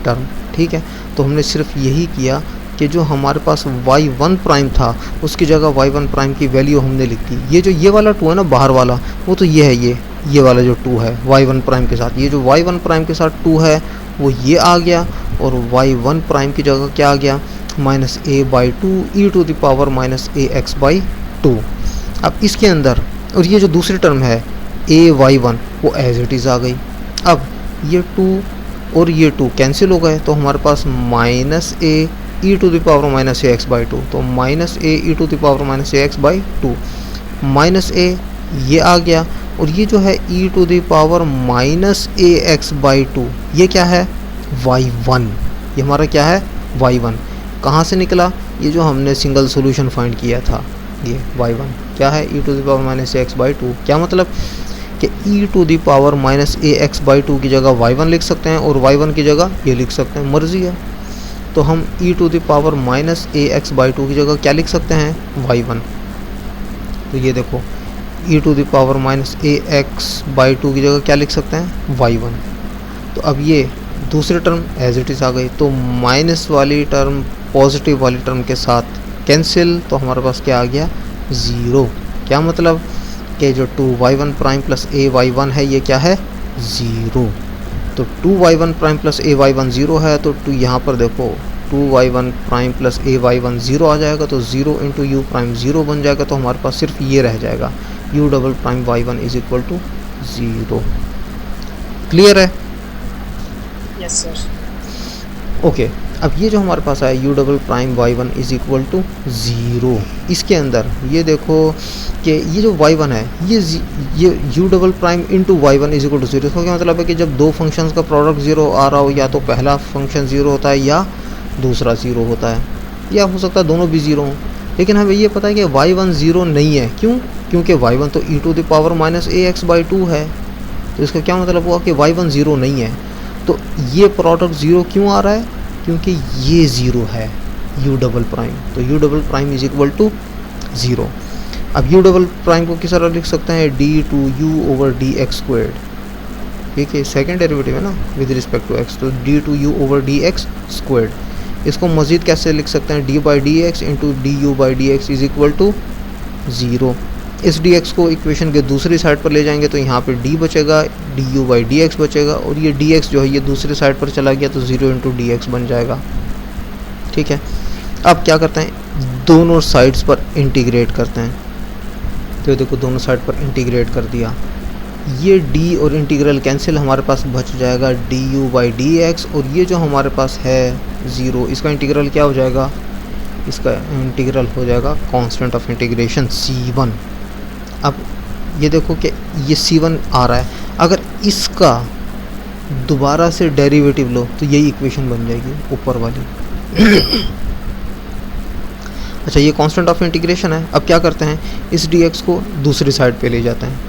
टर्म, ठीक है। तो हमने सिर्फ यही किया कि जो हमारे पास y1 प्राइम था उसकी जगह y1 प्राइम की वैल्यू हमने लिख दी। ये जो ये वाला 2 है ना बाहर वाला, वो तो ये है, ये वाला जो 2 है y1 प्राइम के साथ, ये जो y1 प्राइम के साथ 2 है वो ये आ गया, और y1 प्राइम की जगह क्या आ गया, minus a by 2 e to the power minus A x by 2। अब इसके अंदर, और ये जो दूसरी टर्म है ay1 वो एज इट इज़ आ गई। अब ये 2 और ये 2 कैंसिल हो गए, तो हमारे पास minus A E to the power minus A x by 2, तो minus A E to the power minus A x by 2, minus A ये आ गया, और ये जो है E to the power minus A x by 2 ये क्या है, y1, ये हमारा क्या है y1। कहाँ से निकला, ये जो हमने सिंगल सॉल्यूशन फाइंड किया था, ये y1 क्या है, E to the power minus A x by 2। क्या मतलब कि E to the power minus A x by 2 की जगह y1 लिख सकते हैं, और y1 की जगह ये लिख सकते हैं, मर्जी है। तो हम E to the power minus A x by 2 की जगह क्या लिख सकते हैं, y1। तो ये देखो E to the power minus A x by 2 की जगह क्या लिख सकते हैं, y1। तो अब ये दूसरी टर्म एज इट इज़ आ गई, तो माइनस वाली टर्म पॉजिटिव वाली टर्म के साथ कैंसिल, तो हमारे पास क्या आ गया, 0। क्या मतलब कि जो 2y1 प्राइम प्लस ए y1 है ये क्या है, 0। तो 2y1 प्राइम प्लस ए y1 0 है, तो यहाँ पर देखो 2y1 प्राइम प्लस ए y1 0 आ जाएगा, तो 0 इंटू यू प्राइम 0 बन जाएगा, तो हमारे पास सिर्फ ये रह जाएगा, u double prime y1 is equal to 0। Clear है, यस सर। ओके। अब ये जो हमारे पास है u double prime y1 is equal to 0, इसके अंदर ये देखो कि ये जो y1 है ये u double prime into y1 is equal to 0। इसका क्या मतलब है कि जब दो फंक्शंस का प्रोडक्ट 0 आ रहा हो, या तो पहला फंक्शन 0 होता है या दूसरा 0 होता है, या हो सकता है दोनों भी 0 हों। लेकिन हमें ये पता है कि y1 0 नहीं है, क्यों, क्योंकि y1 तो E to the power minus A x by 2 है। तो इसका क्या मतलब हुआ कि y1 0 नहीं है। तो ये प्रोडक्ट 0 क्यों आ रहा है, क्योंकि ये 0 है u डबल प्राइम, तो u double prime is equal to 0। अब u डबल प्राइम को किस तरह लिख सकते हैं, d2u over D x squared, ठीक है, सेकेंड डेरिवेटिव है ना विद रिस्पेक्ट टू x, तो d2u over D x squared. इसको मज़ीद कैसे लिख सकते हैं, d by d x into d u by d x is equal to 0। इस dx को इक्वेशन के दूसरी साइड पर ले जाएंगे तो यहाँ पे d बचेगा, du बाई डी एक्स बचेगा, और ये dx जो है ये दूसरी साइड पर चला गया तो 0 इंटू डी एक्स बन जाएगा, ठीक है। अब क्या करते हैं, दोनों साइड्स पर इंटीग्रेट करते हैं, तो देखो दोनों साइड पर इंटीग्रेट कर दिया, ये d और इंटीग्रल कैंसिल, हमारे पास बच जाएगा du बाई डी एक्स, और ये जो हमारे पास है 0, इसका इंटीग्रल क्या हो जाएगा, इसका इंटीग्रल हो जाएगा कांस्टेंट ऑफ इंटीग्रेशन c1। अब ये देखो कि ये c1 आ रहा है, अगर इसका दोबारा से डेरिवेटिव लो तो यही इक्वेशन बन जाएगी ऊपर वाली। अच्छा, ये कांस्टेंट ऑफ इंटीग्रेशन है। अब क्या करते हैं, इस dx को दूसरी साइड पे ले जाते हैं,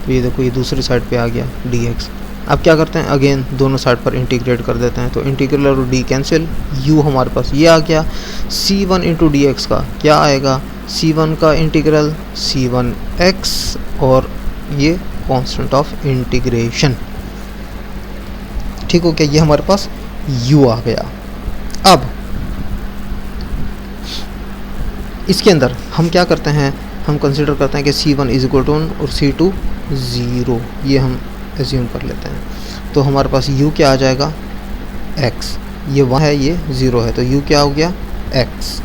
तो ये देखो ये दूसरी साइड पे आ गया dx। अब क्या करते हैं, अगेन दोनों साइड पर इंटीग्रेट कर देते हैं, तो इंटीग्रल और d कैंसिल, u हमारे पास ये आ गया, c1 इंटू डी एक्स का क्या आएगा, c1 का इंटीग्रल c1x, और ये कांस्टेंट ऑफ इंटीग्रेशन, ठीक हो गया, ये हमारे पास u आ गया। अब इसके अंदर हम क्या करते हैं, हम कंसिडर करते हैं कि c1 इज इक्वल टू 1 और c2 0, ये हम एज्यूम कर लेते हैं। तो हमारे पास u क्या आ जाएगा, x, ये 1 है ये 0 है, तो u क्या हो गया, x।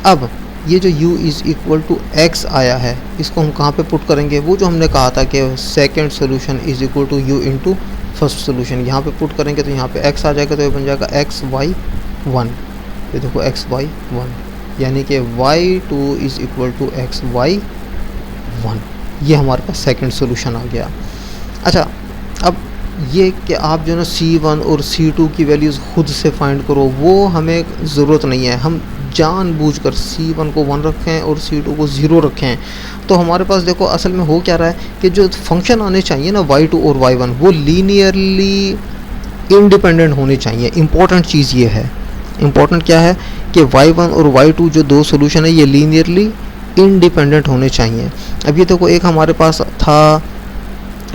अब ये जो u is equal to x आया है इसको हम कहाँ पे पुट करेंगे, वो जो हमने कहा था कि second solution is equal to u into first solution, यहाँ पे पुट करेंगे तो यहाँ पे x आ जाएगा, तो ये बन जाएगा xy1। ये देखो xy1 यानी कि y2 is equal to xy1, ये हमारे पास सेकंड सोल्यूशन आ गया। अच्छा, अब ये कि आप जो ना C1 और C2 की वैल्यूज़ खुद से फाइंड करो, वो हमें ज़रूरत नहीं है। हम जानबूझकर C1 को 1 रखें और C2 को 0 रखें, तो हमारे पास देखो असल में हो क्या रहा है कि जो फंक्शन आने चाहिए ना y2 और y1 वो लीनियरली इंडिपेंडेंट होने चाहिए। इम्पॉर्टेंट चीज़ ये है, इम्पॉर्टेंट क्या है कि y1 और y2 जो दो सोल्यूशन है ये लीनियरली इंडिपेंडेंट होने चाहिए। अब ये देखो एक हमारे पास था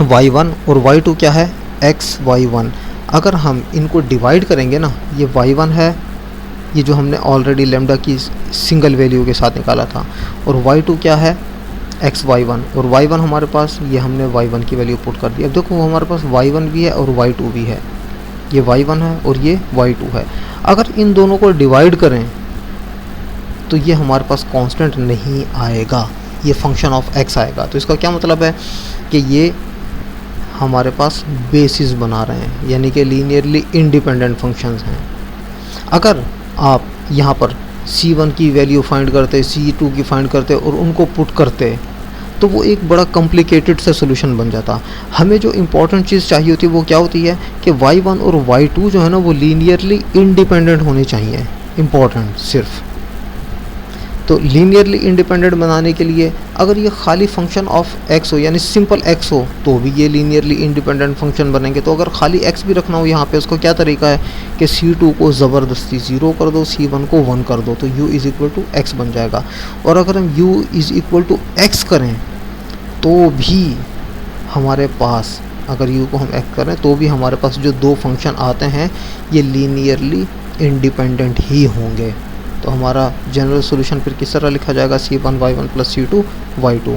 y1 और y2 क्या है xy1, अगर हम इनको डिवाइड करेंगे ना, ये y1 है, ये जो हमने ऑलरेडी लेमडा की सिंगल वैल्यू के साथ निकाला था, और y2 क्या है xy1, और y1 हमारे पास ये हमने y1 की वैल्यू पुट कर दी। अब देखो हमारे पास y1 भी है और y2 भी है, ये y1 है और ये y2 है। अगर इन दोनों को डिवाइड करें तो ये हमारे पास कांस्टेंट नहीं आएगा, ये फंक्शन ऑफ x आएगा। तो इसका क्या मतलब है कि ये हमारे पास बेसिस बना रहे हैं, यानी कि लीनियरली इंडिपेंडेंट फंक्शंस हैं। अगर आप यहाँ पर C1 की वैल्यू फाइंड करते, C2 की फाइंड करते और उनको पुट करते तो वो एक बड़ा कॉम्प्लिकेटेड सा सोल्यूशन बन जाता। हमें जो इम्पोर्टेंट चीज़ चाहिए होती है वो क्या होती है कि y1 और y2 जो है ना वो लीनियरली इंडिपेंडेंट होने चाहिए, इम्पोर्टेंट सिर्फ। तो लीनियरली इंडिपेंडेंट बनाने के लिए अगर ये खाली फंक्शन ऑफ x हो यानी सिंपल x हो तो भी ये लीनियरली इंडिपेंडेंट फंक्शन बनेंगे। तो अगर खाली x भी रखना हो यहाँ पे, उसका क्या तरीका है कि C2 को ज़बरदस्ती 0 कर दो, C1 को 1 कर दो, तो u is equal to x बन जाएगा। और अगर हम u is equal to x करें तो भी हमारे पास, अगर u को हम x करें तो भी हमारे पास जो दो फंक्शन आते हैं ये लीनियरली इंडिपेंडेंट ही होंगे। तो हमारा जनरल सॉल्यूशन फिर किस तरह लिखा जाएगा, C1 y1 plus C2 y2।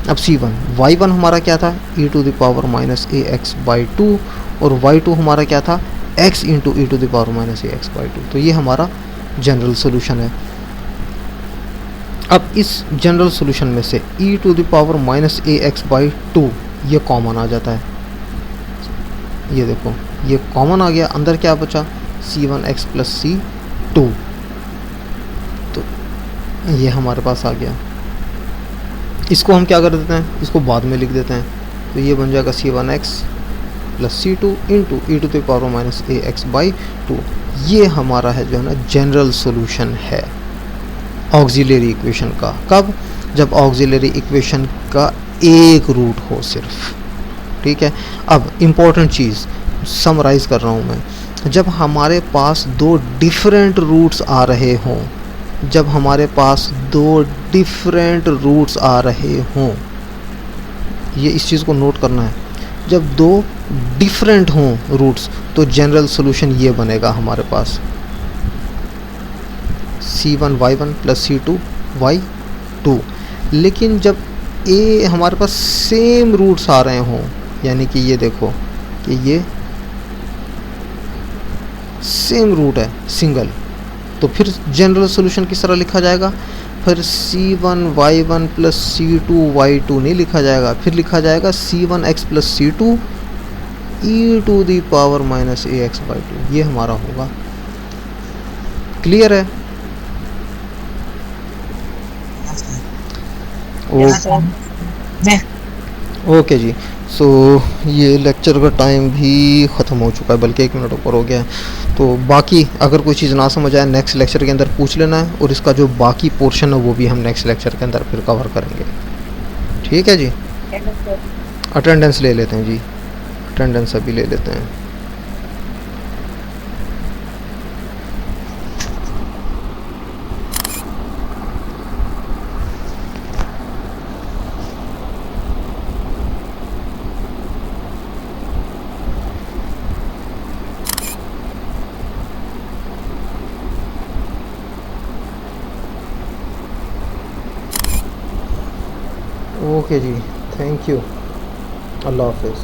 अब C1 y1 हमारा क्या था e to the power minus ax/2 और y2 हमारा क्या था x into e to the power minus ax/2। तो ये हमारा जनरल सॉल्यूशन है। अब इस जनरल सॉल्यूशन में से e to the power minus ax/2 ये कॉमन आ जाता है। ये देखो ये कॉमन आ गया, अंदर क्या बचा C1x प्लस C2, ये हमारे पास आ गया। इसको हम क्या कर देते हैं, इसको बाद में लिख देते हैं। तो ये बन जाएगा C1x plus C2 into e to the power minus ax/2। ये हमारा है जो है ना जनरल सॉल्यूशन है ऑक्सिलरी इक्वेशन का। कब, जब ऑक्सिलरी इक्वेशन का एक रूट हो सिर्फ, ठीक है। अब इम्पोर्टेंट चीज़ समराइज़ कर रहा हूँ मैं, जब हमारे पास दो डिफरेंट रूट्स आ रहे हों, जब हमारे पास दो डिफरेंट रूट्स आ रहे हों, ये इस चीज़ को नोट करना है, जब दो डिफरेंट हों रूट्स तो जनरल सॉल्यूशन ये बनेगा हमारे पास C1 y1 plus C2 y2। लेकिन जब हमारे पास सेम रूट्स आ रहे हों, यानी कि ये देखो कि ये सेम रूट है सिंगल, तो फिर जनरल सॉल्यूशन किस तरह लिखा जाएगा, फिर C1 y1 plus C2 y2 नहीं लिखा जाएगा, फिर लिखा जाएगा C1x plus C2 e to the power minus ax/2। ये हमारा होगा। क्लियर है? ओके जी। सो ये लेक्चर का टाइम भी ख़त्म हो चुका है, बल्कि 1 मिनट ऊपर हो गया है। तो बाकी अगर कोई चीज़ ना समझ आए नेक्स्ट लेक्चर के अंदर पूछ लेना है, और इसका जो बाकी पोर्शन है वो भी हम नेक्स्ट लेक्चर के अंदर फिर कवर करेंगे। ठीक है जी। अटेंडेंस ले लेते हैं जी, अटेंडेंस अभी ले लेते हैं। ओके जी, थैंक यू, अल्लाह हाफ़िज़।